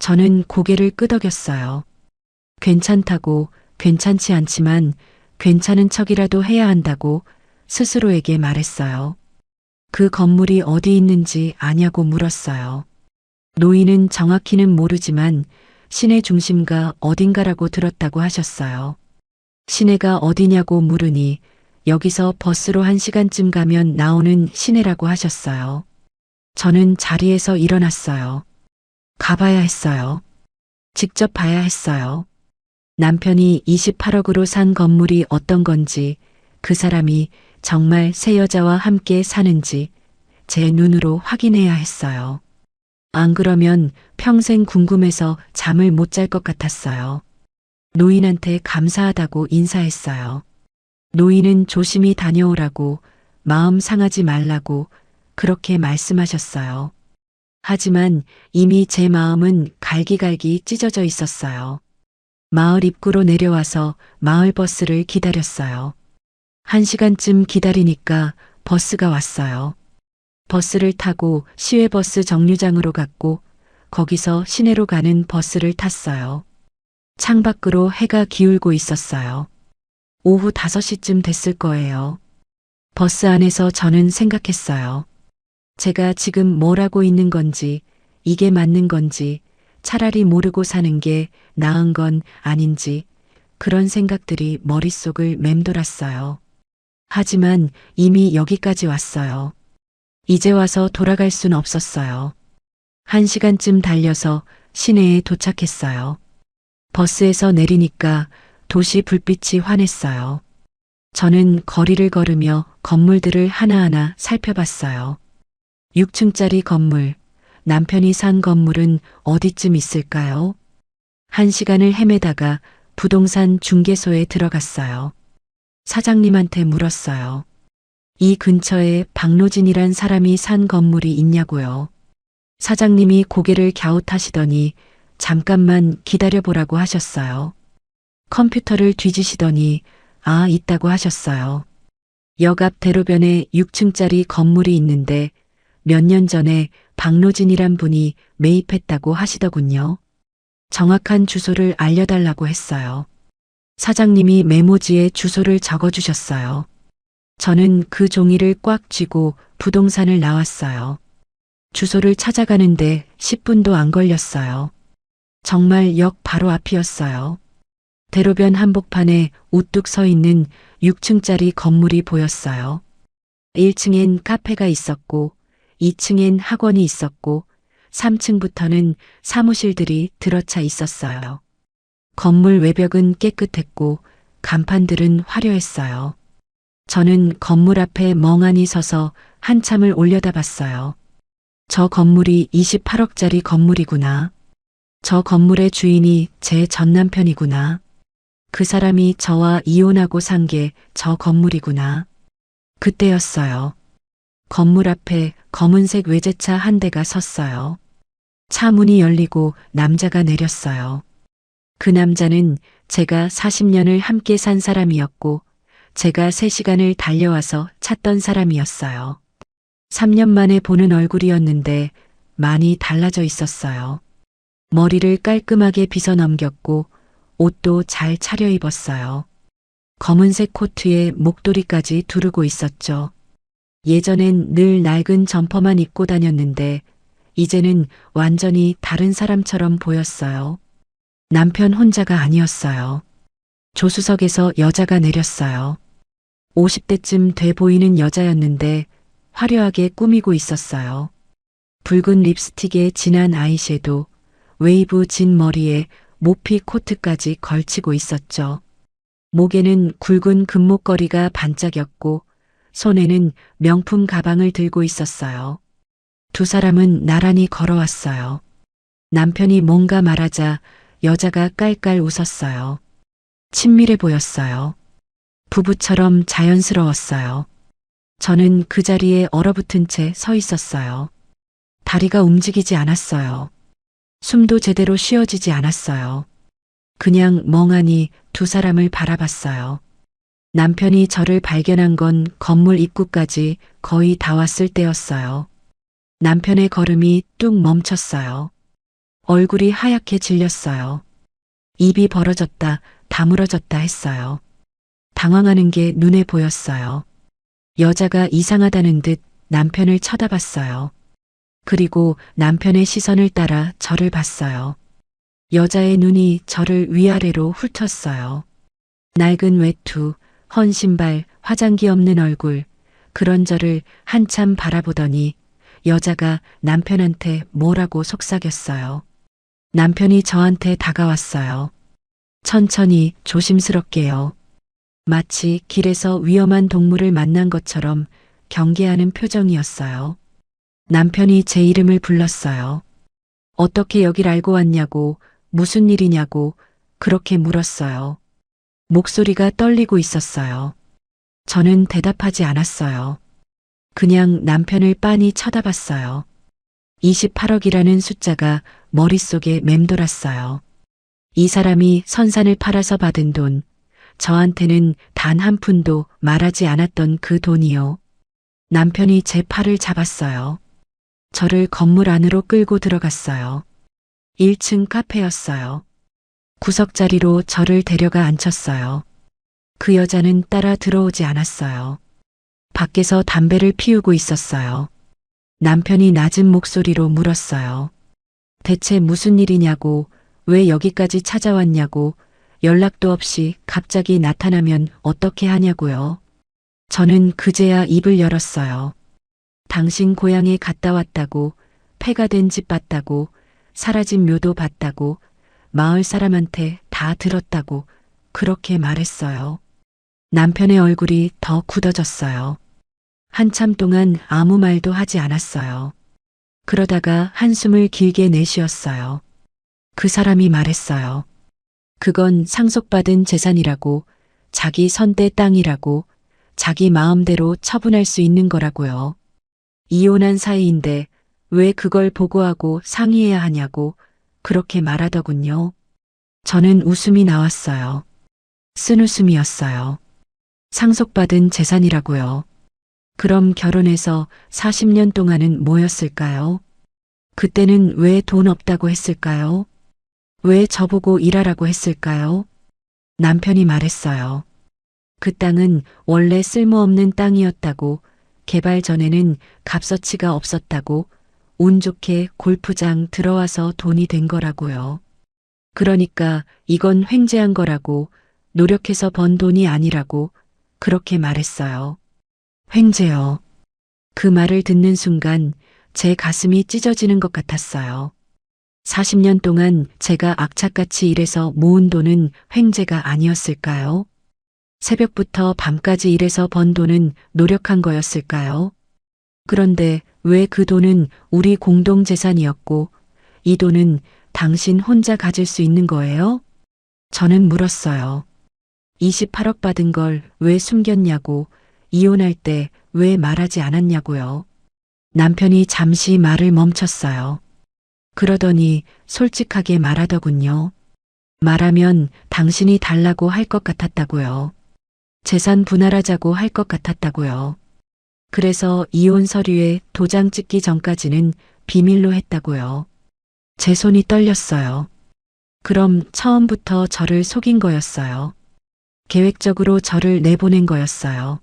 저는 고개를 끄덕였어요. 괜찮다고, 괜찮지 않지만 괜찮은 척이라도 해야 한다고 스스로에게 말했어요. 그 건물이 어디 있는지 아냐고 물었어요. 노인은 정확히는 모르지만 시내 중심가 어딘가라고 들었다고 하셨어요. 시내가 어디냐고 물으니 여기서 버스로 1시간쯤 가면 나오는 시내라고 하셨어요. 저는 자리에서 일어났어요. 가봐야 했어요. 직접 봐야 했어요. 남편이 28억으로 산 건물이 어떤 건지, 그 사람이 정말 새 여자와 함께 사는지 제 눈으로 확인해야 했어요. 안 그러면 평생 궁금해서 잠을 못 잘 것 같았어요. 노인한테 감사하다고 인사했어요. 노인은 조심히 다녀오라고 마음 상하지 말라고 그렇게 말씀하셨어요. 하지만 이미 제 마음은 갈기갈기 찢어져 있었어요. 마을 입구로 내려와서 마을 버스를 기다렸어요. 1시간쯤 기다리니까 버스가 왔어요. 버스를 타고 시외버스 정류장으로 갔고 거기서 시내로 가는 버스를 탔어요. 창밖으로 해가 기울고 있었어요. 오후 5시쯤 됐을 거예요. 버스 안에서 저는 생각했어요. 제가 지금 뭘 하고 있는 건지, 이게 맞는 건지, 차라리 모르고 사는 게 나은 건 아닌지, 그런 생각들이 머릿속을 맴돌았어요. 하지만 이미 여기까지 왔어요. 이제 와서 돌아갈 순 없었어요. 1시간쯤 달려서 시내에 도착했어요. 버스에서 내리니까 도시 불빛이 환했어요. 저는 거리를 걸으며 건물들을 하나하나 살펴봤어요. 6층짜리 건물, 남편이 산 건물은 어디쯤 있을까요? 1시간을 헤매다가 부동산 중개소에 들어갔어요. 사장님한테 물었어요. 이 근처에 박노진이란 사람이 산 건물이 있냐고요. 사장님이 고개를 갸웃하시더니 잠깐만 기다려보라고 하셨어요. 컴퓨터를 뒤지시더니 있다고 하셨어요. 역 앞 대로변에 6층짜리 건물이 있는데 몇 년 전에 박노진이란 분이 매입했다고 하시더군요. 정확한 주소를 알려달라고 했어요. 사장님이 메모지에 주소를 적어주셨어요. 저는 그 종이를 꽉 쥐고 부동산을 나왔어요. 주소를 찾아가는데 10분도 안 걸렸어요. 정말 역 바로 앞이었어요. 대로변 한복판에 우뚝 서 있는 6층짜리 건물이 보였어요. 1층엔 카페가 있었고 2층엔 학원이 있었고 3층부터는 사무실들이 들어차 있었어요. 건물 외벽은 깨끗했고 간판들은 화려했어요. 저는 건물 앞에 멍하니 서서 한참을 올려다봤어요. 저 건물이 28억짜리 건물이구나. 저 건물의 주인이 제 전남편이구나. 그 사람이 저와 이혼하고 산 게 저 건물이구나. 그때였어요. 건물 앞에 검은색 외제차 한 대가 섰어요. 차 문이 열리고 남자가 내렸어요. 그 남자는 제가 40년을 함께 산 사람이었고 제가 3시간을 달려와서 찾던 사람이었어요. 3년 만에 보는 얼굴이었는데 많이 달라져 있었어요. 머리를 깔끔하게 빗어 넘겼고 옷도 잘 차려입었어요. 검은색 코트에 목도리까지 두르고 있었죠. 예전엔 늘 낡은 점퍼만 입고 다녔는데 이제는 완전히 다른 사람처럼 보였어요. 남편 혼자가 아니었어요. 조수석에서 여자가 내렸어요. 50대쯤 돼 보이는 여자였는데 화려하게 꾸미고 있었어요. 붉은 립스틱에 진한 아이섀도우, 웨이브 진 머리에 모피 코트까지 걸치고 있었죠. 목에는 굵은 금목걸이가 반짝였고 손에는 명품 가방을 들고 있었어요. 두 사람은 나란히 걸어왔어요. 남편이 뭔가 말하자 여자가 깔깔 웃었어요. 친밀해 보였어요. 부부처럼 자연스러웠어요. 저는 그 자리에 얼어붙은 채 서 있었어요. 다리가 움직이지 않았어요. 숨도 제대로 쉬어지지 않았어요. 그냥 멍하니 두 사람을 바라봤어요. 남편이 저를 발견한 건 건물 입구까지 거의 다 왔을 때였어요. 남편의 걸음이 뚝 멈췄어요. 얼굴이 하얗게 질렸어요. 입이 벌어졌다, 다물어졌다 했어요. 당황하는 게 눈에 보였어요. 여자가 이상하다는 듯 남편을 쳐다봤어요. 그리고 남편의 시선을 따라 저를 봤어요. 여자의 눈이 저를 위아래로 훑었어요. 낡은 외투, 헌 신발, 화장기 없는 얼굴, 그런 저를 한참 바라보더니 여자가 남편한테 뭐라고 속삭였어요. 남편이 저한테 다가왔어요. 천천히 조심스럽게요. 마치 길에서 위험한 동물을 만난 것처럼 경계하는 표정이었어요. 남편이 제 이름을 불렀어요. 어떻게 여길 알고 왔냐고, 무슨 일이냐고 그렇게 물었어요. 목소리가 떨리고 있었어요. 저는 대답하지 않았어요. 그냥 남편을 빤히 쳐다봤어요. 28억이라는 숫자가 머릿속에 맴돌았어요. 이 사람이 선산을 팔아서 받은 돈, 저한테는 단 한 푼도 말하지 않았던 그 돈이요. 남편이 제 팔을 잡았어요. 저를 건물 안으로 끌고 들어갔어요. 1층 카페였어요. 구석자리로 저를 데려가 앉혔어요. 그 여자는 따라 들어오지 않았어요. 밖에서 담배를 피우고 있었어요. 남편이 낮은 목소리로 물었어요. 대체 무슨 일이냐고, 왜 여기까지 찾아왔냐고, 연락도 없이 갑자기 나타나면 어떻게 하냐고요. 저는 그제야 입을 열었어요. 당신 고향에 갔다 왔다고, 폐가 된 집 봤다고, 사라진 묘도 봤다고, 마을 사람한테 다 들었다고 그렇게 말했어요. 남편의 얼굴이 더 굳어졌어요. 한참 동안 아무 말도 하지 않았어요. 그러다가 한숨을 길게 내쉬었어요. 그 사람이 말했어요. 그건 상속받은 재산이라고, 자기 선대 땅이라고, 자기 마음대로 처분할 수 있는 거라고요. 이혼한 사이인데 왜 그걸 보고하고 상의해야 하냐고 그렇게 말하더군요. 저는 웃음이 나왔어요. 쓴웃음이었어요. 상속받은 재산이라고요. 그럼 결혼해서 40년 동안은 뭐였을까요? 그때는 왜 돈 없다고 했을까요? 왜 저보고 일하라고 했을까요? 남편이 말했어요. 그 땅은 원래 쓸모없는 땅이었다고, 개발 전에는 값어치가 없었다고, 운 좋게 골프장 들어와서 돈이 된 거라고요. 그러니까 이건 횡재한 거라고, 노력해서 번 돈이 아니라고 그렇게 말했어요. 횡재요. 그 말을 듣는 순간 제 가슴이 찢어지는 것 같았어요. 40년 동안 제가 악착같이 일해서 모은 돈은 횡재가 아니었을까요? 새벽부터 밤까지 일해서 번 돈은 노력한 거였을까요? 그런데 왜 그 돈은 우리 공동 재산이었고 이 돈은 당신 혼자 가질 수 있는 거예요? 저는 물었어요. 28억 받은 걸 왜 숨겼냐고, 이혼할 때 왜 말하지 않았냐고요. 남편이 잠시 말을 멈췄어요. 그러더니 솔직하게 말하더군요. 말하면 당신이 달라고 할 것 같았다고요. 재산 분할하자고 할 것 같았다고요. 그래서 이혼 서류에 도장 찍기 전까지는 비밀로 했다고요. 제 손이 떨렸어요. 그럼 처음부터 저를 속인 거였어요. 계획적으로 저를 내보낸 거였어요.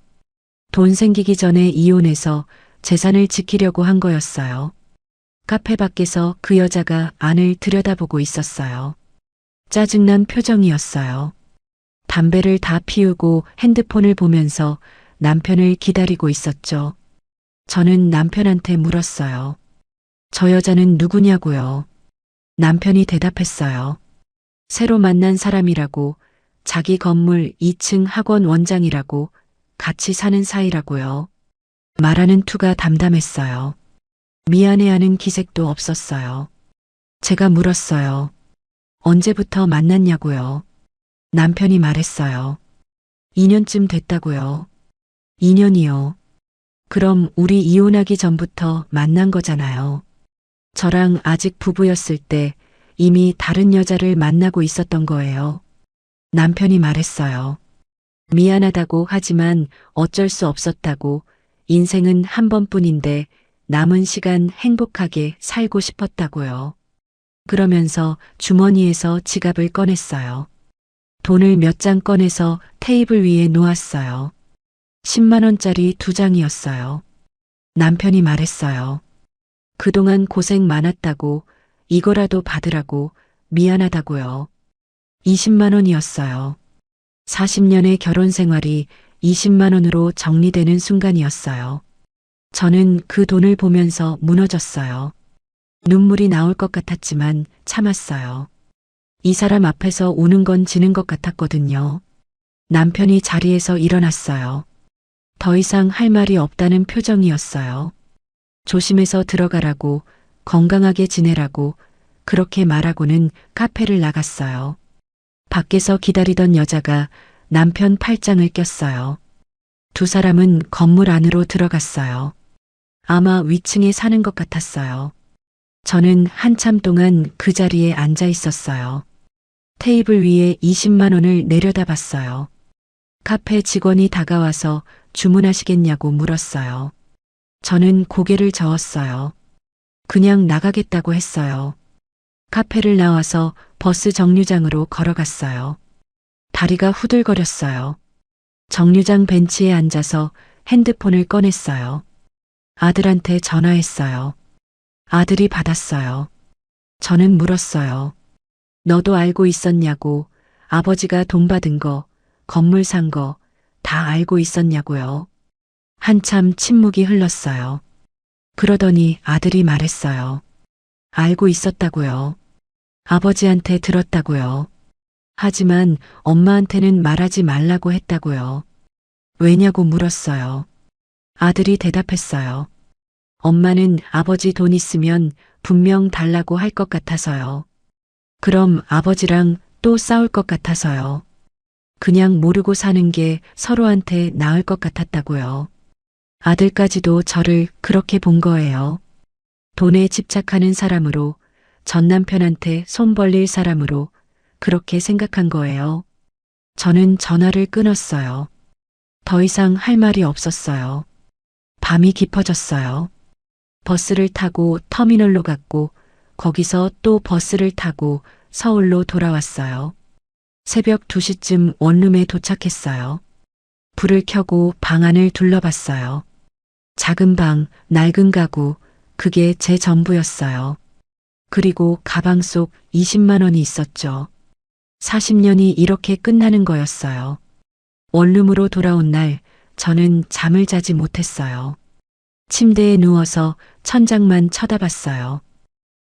돈 생기기 전에 이혼해서 재산을 지키려고 한 거였어요. 카페 밖에서 그 여자가 안을 들여다보고 있었어요. 짜증난 표정이었어요. 담배를 다 피우고 핸드폰을 보면서 남편을 기다리고 있었죠. 저는 남편한테 물었어요. 저 여자는 누구냐고요. 남편이 대답했어요. 새로 만난 사람이라고, 자기 건물 2층 학원 원장이라고, 같이 사는 사이라고요. 말하는 투가 담담했어요. 미안해하는 기색도 없었어요. 제가 물었어요. 언제부터 만났냐고요. 남편이 말했어요. 2년쯤 됐다고요. 2년이요. 그럼 우리 이혼하기 전부터 만난 거잖아요. 저랑 아직 부부였을 때 이미 다른 여자를 만나고 있었던 거예요. 남편이 말했어요. 미안하다고 하지만 어쩔 수 없었다고, 인생은 한 번뿐인데 남은 시간 행복하게 살고 싶었다고요. 그러면서 주머니에서 지갑을 꺼냈어요. 돈을 몇 장 꺼내서 테이블 위에 놓았어요. 10만 원짜리 2장이었어요. 남편이 말했어요. 그동안 고생 많았다고, 이거라도 받으라고, 미안하다고요. 20만 원이었어요. 40년의 결혼 생활이 20만 원으로 정리되는 순간이었어요. 저는 그 돈을 보면서 무너졌어요. 눈물이 나올 것 같았지만 참았어요. 이 사람 앞에서 우는 건 지는 것 같았거든요. 남편이 자리에서 일어났어요. 더 이상 할 말이 없다는 표정이었어요. 조심해서 들어가라고, 건강하게 지내라고, 그렇게 말하고는 카페를 나갔어요. 밖에서 기다리던 여자가 남편 팔짱을 꼈어요. 두 사람은 건물 안으로 들어갔어요. 아마 위층에 사는 것 같았어요. 저는 한참 동안 그 자리에 앉아 있었어요. 테이블 위에 20만 원을 내려다 봤어요. 카페 직원이 다가와서 주문하시겠냐고 물었어요. 저는 고개를 저었어요. 그냥 나가겠다고 했어요. 카페를 나와서 버스 정류장으로 걸어갔어요. 다리가 후들거렸어요. 정류장 벤치에 앉아서 핸드폰을 꺼냈어요. 아들한테 전화했어요. 아들이 받았어요. 저는 물었어요. 너도 알고 있었냐고, 아버지가 돈 받은 거, 건물 산 거, 다 알고 있었냐고요. 한참 침묵이 흘렀어요. 그러더니 아들이 말했어요. 알고 있었다고요. 아버지한테 들었다고요. 하지만 엄마한테는 말하지 말라고 했다고요. 왜냐고 물었어요. 아들이 대답했어요. 엄마는 아버지 돈 있으면 분명 달라고 할 것 같아서요. 그럼 아버지랑 또 싸울 것 같아서요. 그냥 모르고 사는 게 서로한테 나을 것 같았다고요. 아들까지도 저를 그렇게 본 거예요. 돈에 집착하는 사람으로, 전 남편한테 손 벌릴 사람으로 그렇게 생각한 거예요. 저는 전화를 끊었어요. 더 이상 할 말이 없었어요. 밤이 깊어졌어요. 버스를 타고 터미널로 갔고 거기서 또 버스를 타고 서울로 돌아왔어요. 새벽 2시쯤 원룸에 도착했어요. 불을 켜고 방 안을 둘러봤어요. 작은 방, 낡은 가구, 그게 제 전부였어요. 그리고 가방 속 20만 원이 있었죠. 40년이 이렇게 끝나는 거였어요. 원룸으로 돌아온 날 저는 잠을 자지 못했어요. 침대에 누워서 천장만 쳐다봤어요.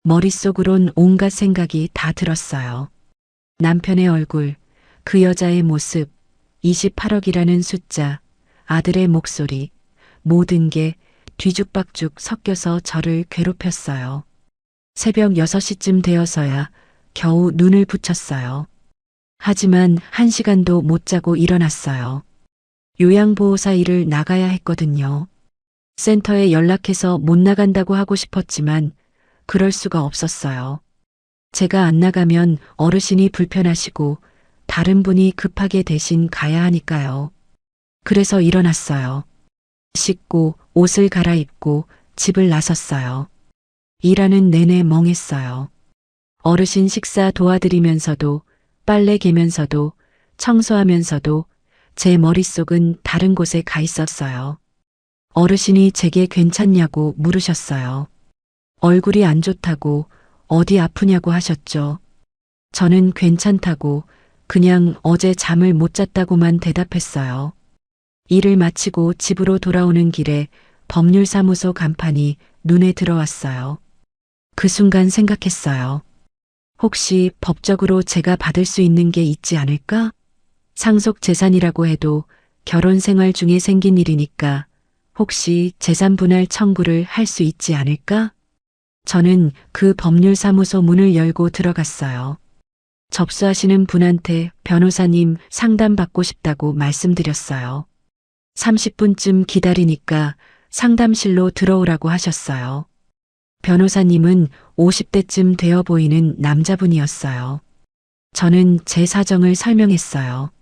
머릿속으론 온갖 생각이 다 들었어요. 남편의 얼굴, 그 여자의 모습, 28억이라는 숫자, 아들의 목소리, 모든 게 뒤죽박죽 섞여서 저를 괴롭혔어요. 새벽 6시쯤 되어서야 겨우 눈을 붙였어요. 하지만 1시간도 못 자고 일어났어요. 요양보호사 일을 나가야 했거든요. 센터에 연락해서 못 나간다고 하고 싶었지만 그럴 수가 없었어요. 제가 안 나가면 어르신이 불편하시고 다른 분이 급하게 대신 가야 하니까요. 그래서 일어났어요. 씻고 옷을 갈아입고 집을 나섰어요. 일하는 내내 멍했어요. 어르신 식사 도와드리면서도 빨래 개면서도 청소하면서도 제 머릿속은 다른 곳에 가 있었어요. 어르신이 제게 괜찮냐고 물으셨어요. 얼굴이 안 좋다고 어디 아프냐고 하셨죠. 저는 괜찮다고 그냥 어제 잠을 못 잤다고만 대답했어요. 일을 마치고 집으로 돌아오는 길에 법률사무소 간판이 눈에 들어왔어요. 그 순간 생각했어요. 혹시 법적으로 제가 받을 수 있는 게 있지 않을까? 상속 재산이라고 해도 결혼 생활 중에 생긴 일이니까 혹시 재산 분할 청구를 할 수 있지 않을까? 저는 그 법률사무소 문을 열고 들어갔어요. 접수하시는 분한테 변호사님 상담받고 싶다고 말씀드렸어요. 30분쯤 기다리니까 상담실로 들어오라고 하셨어요. 변호사님은 50대쯤 되어 보이는 남자분이었어요. 저는 제 사정을 설명했어요.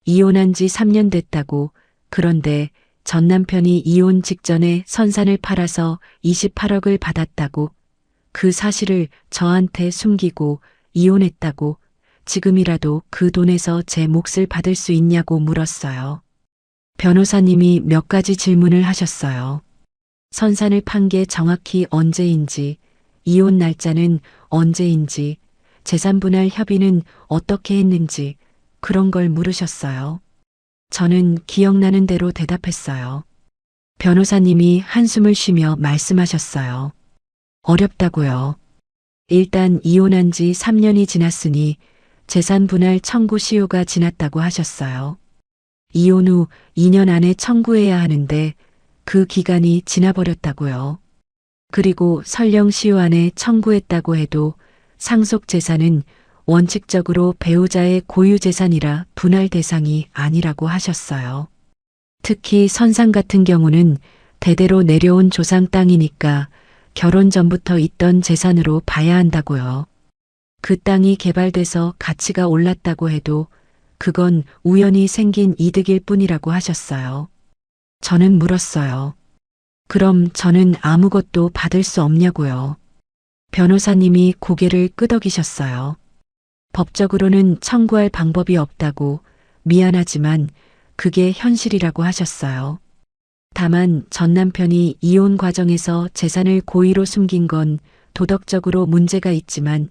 이혼한 지 3년 됐다고, 그런데 전 남편이 이혼 직전에 선산을 팔아서 28억을 받았다고, 그 사실을 저한테 숨기고 이혼했다고, 지금이라도 그 돈에서 제 몫을 받을 수 있냐고 물었어요. 변호사님이 몇 가지 질문을 하셨어요. 선산을 판 게 정확히 언제인지, 이혼 날짜는 언제인지, 재산분할 협의는 어떻게 했는지 그런 걸 물으셨어요. 저는 기억나는 대로 대답했어요. 변호사님이 한숨을 쉬며 말씀하셨어요. 어렵다고요. 일단 이혼한 지 3년이 지났으니 재산분할 청구 시효가 지났다고 하셨어요. 이혼 후 2년 안에 청구해야 하는데 그 기간이 지나버렸다고요. 그리고 설령 시효 안에 청구했다고 해도 상속 재산은 원칙적으로 배우자의 고유 재산이라 분할 대상이 아니라고 하셨어요. 특히 선산 같은 경우는 대대로 내려온 조상 땅이니까 결혼 전부터 있던 재산으로 봐야 한다고요. 그 땅이 개발돼서 가치가 올랐다고 해도 그건 우연히 생긴 이득일 뿐이라고 하셨어요. 저는 물었어요. 그럼 저는 아무것도 받을 수 없냐고요. 변호사님이 고개를 끄덕이셨어요. 법적으로는 청구할 방법이 없다고 미안하지만 그게 현실이라고 하셨어요. 다만 전 남편이 이혼 과정에서 재산을 고의로 숨긴 건 도덕적으로 문제가 있지만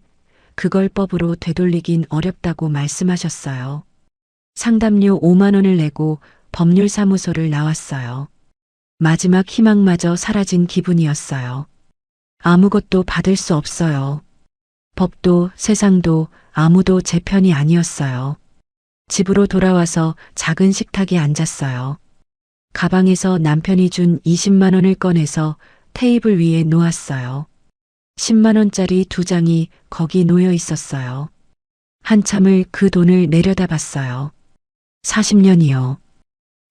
그걸 법으로 되돌리긴 어렵다고 말씀하셨어요. 상담료 5만 원을 내고 법률사무소를 나왔어요. 마지막 희망마저 사라진 기분이었어요. 아무것도 받을 수 없어요. 법도 세상도 아무도 제 편이 아니었어요. 집으로 돌아와서 작은 식탁에 앉았어요. 가방에서 남편이 준 20만 원을 꺼내서 테이블 위에 놓았어요. 10만 원짜리 2장이 거기 놓여 있었어요. 한참을 그 돈을 내려다봤어요. 40년이요.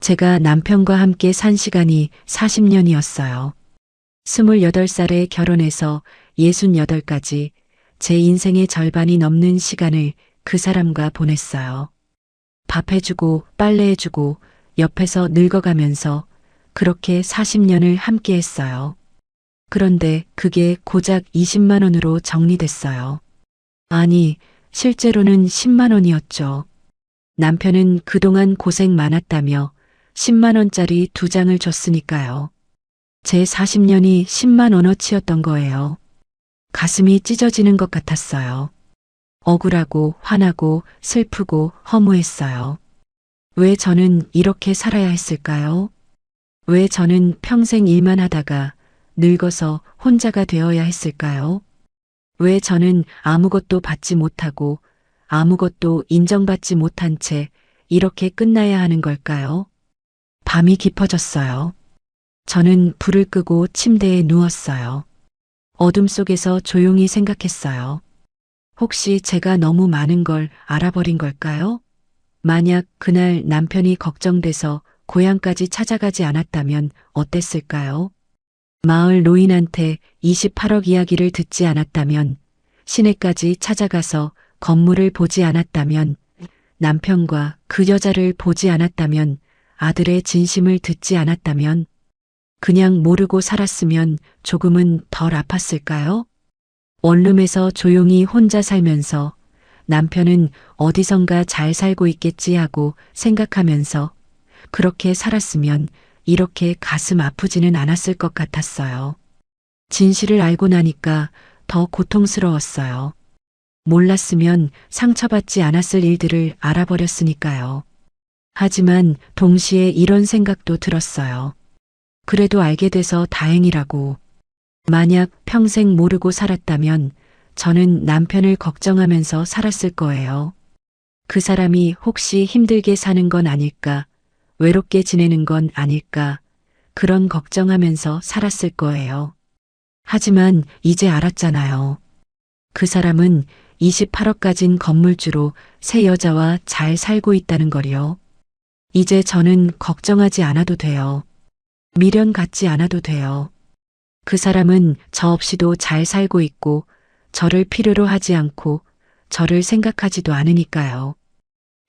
제가 남편과 함께 산 시간이 40년이었어요. 28살에 결혼해서 68까지 제 인생의 절반이 넘는 시간을 그 사람과 보냈어요. 밥 해주고 빨래 해주고 옆에서 늙어가면서 그렇게 40년을 함께 했어요. 그런데 그게 고작 20만 원으로 정리됐어요. 아니, 실제로는 10만 원이었죠. 남편은 그동안 고생 많았다며 10만 원짜리 2장을 줬으니까요. 제 40년이 10만 원어치였던 거예요. 가슴이 찢어지는 것 같았어요. 억울하고 화나고 슬프고 허무했어요. 왜 저는 이렇게 살아야 했을까요? 왜 저는 평생 일만 하다가 늙어서 혼자가 되어야 했을까요? 왜 저는 아무것도 받지 못하고 아무것도 인정받지 못한 채 이렇게 끝나야 하는 걸까요? 밤이 깊어졌어요. 저는 불을 끄고 침대에 누웠어요. 어둠 속에서 조용히 생각했어요. 혹시 제가 너무 많은 걸 알아버린 걸까요? 만약 그날 남편이 걱정돼서 고향까지 찾아가지 않았다면 어땠을까요? 마을 노인한테 28억 이야기를 듣지 않았다면, 시내까지 찾아가서 건물을 보지 않았다면, 남편과 그 여자를 보지 않았다면, 아들의 진심을 듣지 않았다면, 그냥 모르고 살았으면 조금은 덜 아팠을까요? 원룸에서 조용히 혼자 살면서 남편은 어디선가 잘 살고 있겠지 하고 생각하면서 그렇게 살았으면 이렇게 가슴 아프지는 않았을 것 같았어요. 진실을 알고 나니까 더 고통스러웠어요. 몰랐으면 상처받지 않았을 일들을 알아버렸으니까요. 하지만 동시에 이런 생각도 들었어요. 그래도 알게 돼서 다행이라고. 만약 평생 모르고 살았다면 저는 남편을 걱정하면서 살았을 거예요. 그 사람이 혹시 힘들게 사는 건 아닐까, 외롭게 지내는 건 아닐까, 그런 걱정하면서 살았을 거예요. 하지만 이제 알았잖아요. 그 사람은 28억 가진 건물주로 새 여자와 잘 살고 있다는 걸요. 이제 저는 걱정하지 않아도 돼요. 미련 갖지 않아도 돼요. 그 사람은 저 없이도 잘 살고 있고 저를 필요로 하지 않고 저를 생각하지도 않으니까요.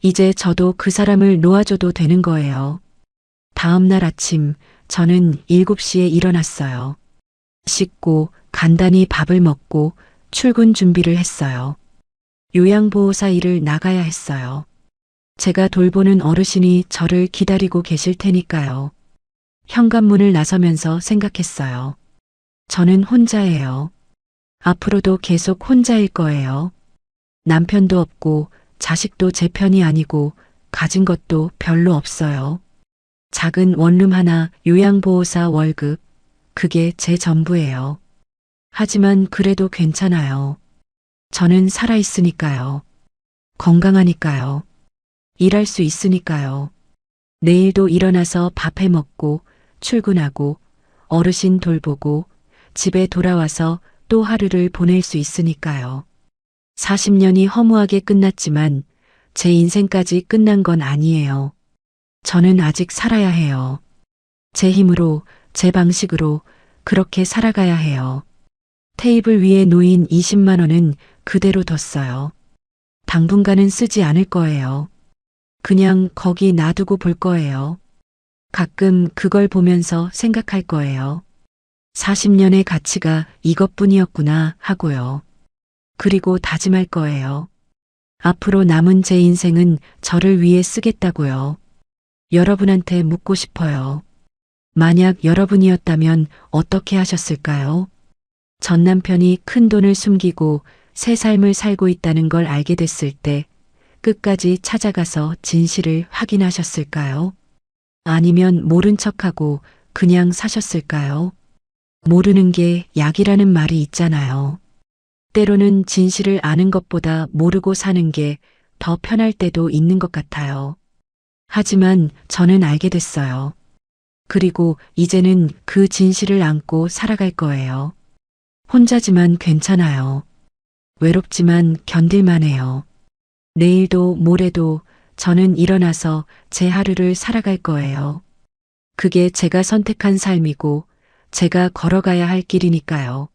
이제 저도 그 사람을 놓아줘도 되는 거예요. 다음 날 아침 저는 7시에 일어났어요. 씻고 간단히 밥을 먹고 출근 준비를 했어요. 요양보호사 일을 나가야 했어요. 제가 돌보는 어르신이 저를 기다리고 계실 테니까요. 현관문을 나서면서 생각했어요. 저는 혼자예요. 앞으로도 계속 혼자일 거예요. 남편도 없고 자식도 제 편이 아니고 가진 것도 별로 없어요. 작은 원룸 하나, 요양보호사 월급, 그게 제 전부예요. 하지만 그래도 괜찮아요. 저는 살아있으니까요. 건강하니까요. 일할 수 있으니까요. 내일도 일어나서 밥 해 먹고 출근하고 어르신 돌보고 집에 돌아와서 또 하루를 보낼 수 있으니까요. 40년이 허무하게 끝났지만 제 인생까지 끝난 건 아니에요. 저는 아직 살아야 해요. 제 힘으로 제 방식으로 그렇게 살아가야 해요. 테이블 위에 놓인 20만 원은 그대로 뒀어요. 당분간은 쓰지 않을 거예요. 그냥 거기 놔두고 볼 거예요. 가끔 그걸 보면서 생각할 거예요. 40년의 가치가 이것뿐이었구나 하고요. 그리고 다짐할 거예요. 앞으로 남은 제 인생은 저를 위해 쓰겠다고요. 여러분한테 묻고 싶어요. 만약 여러분이었다면 어떻게 하셨을까요? 전 남편이 큰 돈을 숨기고 새 삶을 살고 있다는 걸 알게 됐을 때 끝까지 찾아가서 진실을 확인하셨을까요? 아니면 모른 척하고 그냥 사셨을까요? 모르는 게 약이라는 말이 있잖아요. 때로는 진실을 아는 것보다 모르고 사는 게 더 편할 때도 있는 것 같아요. 하지만 저는 알게 됐어요. 그리고 이제는 그 진실을 안고 살아갈 거예요. 혼자지만 괜찮아요. 외롭지만 견딜만 해요. 내일도 모레도 저는 일어나서 제 하루를 살아갈 거예요. 그게 제가 선택한 삶이고 제가 걸어가야 할 길이니까요.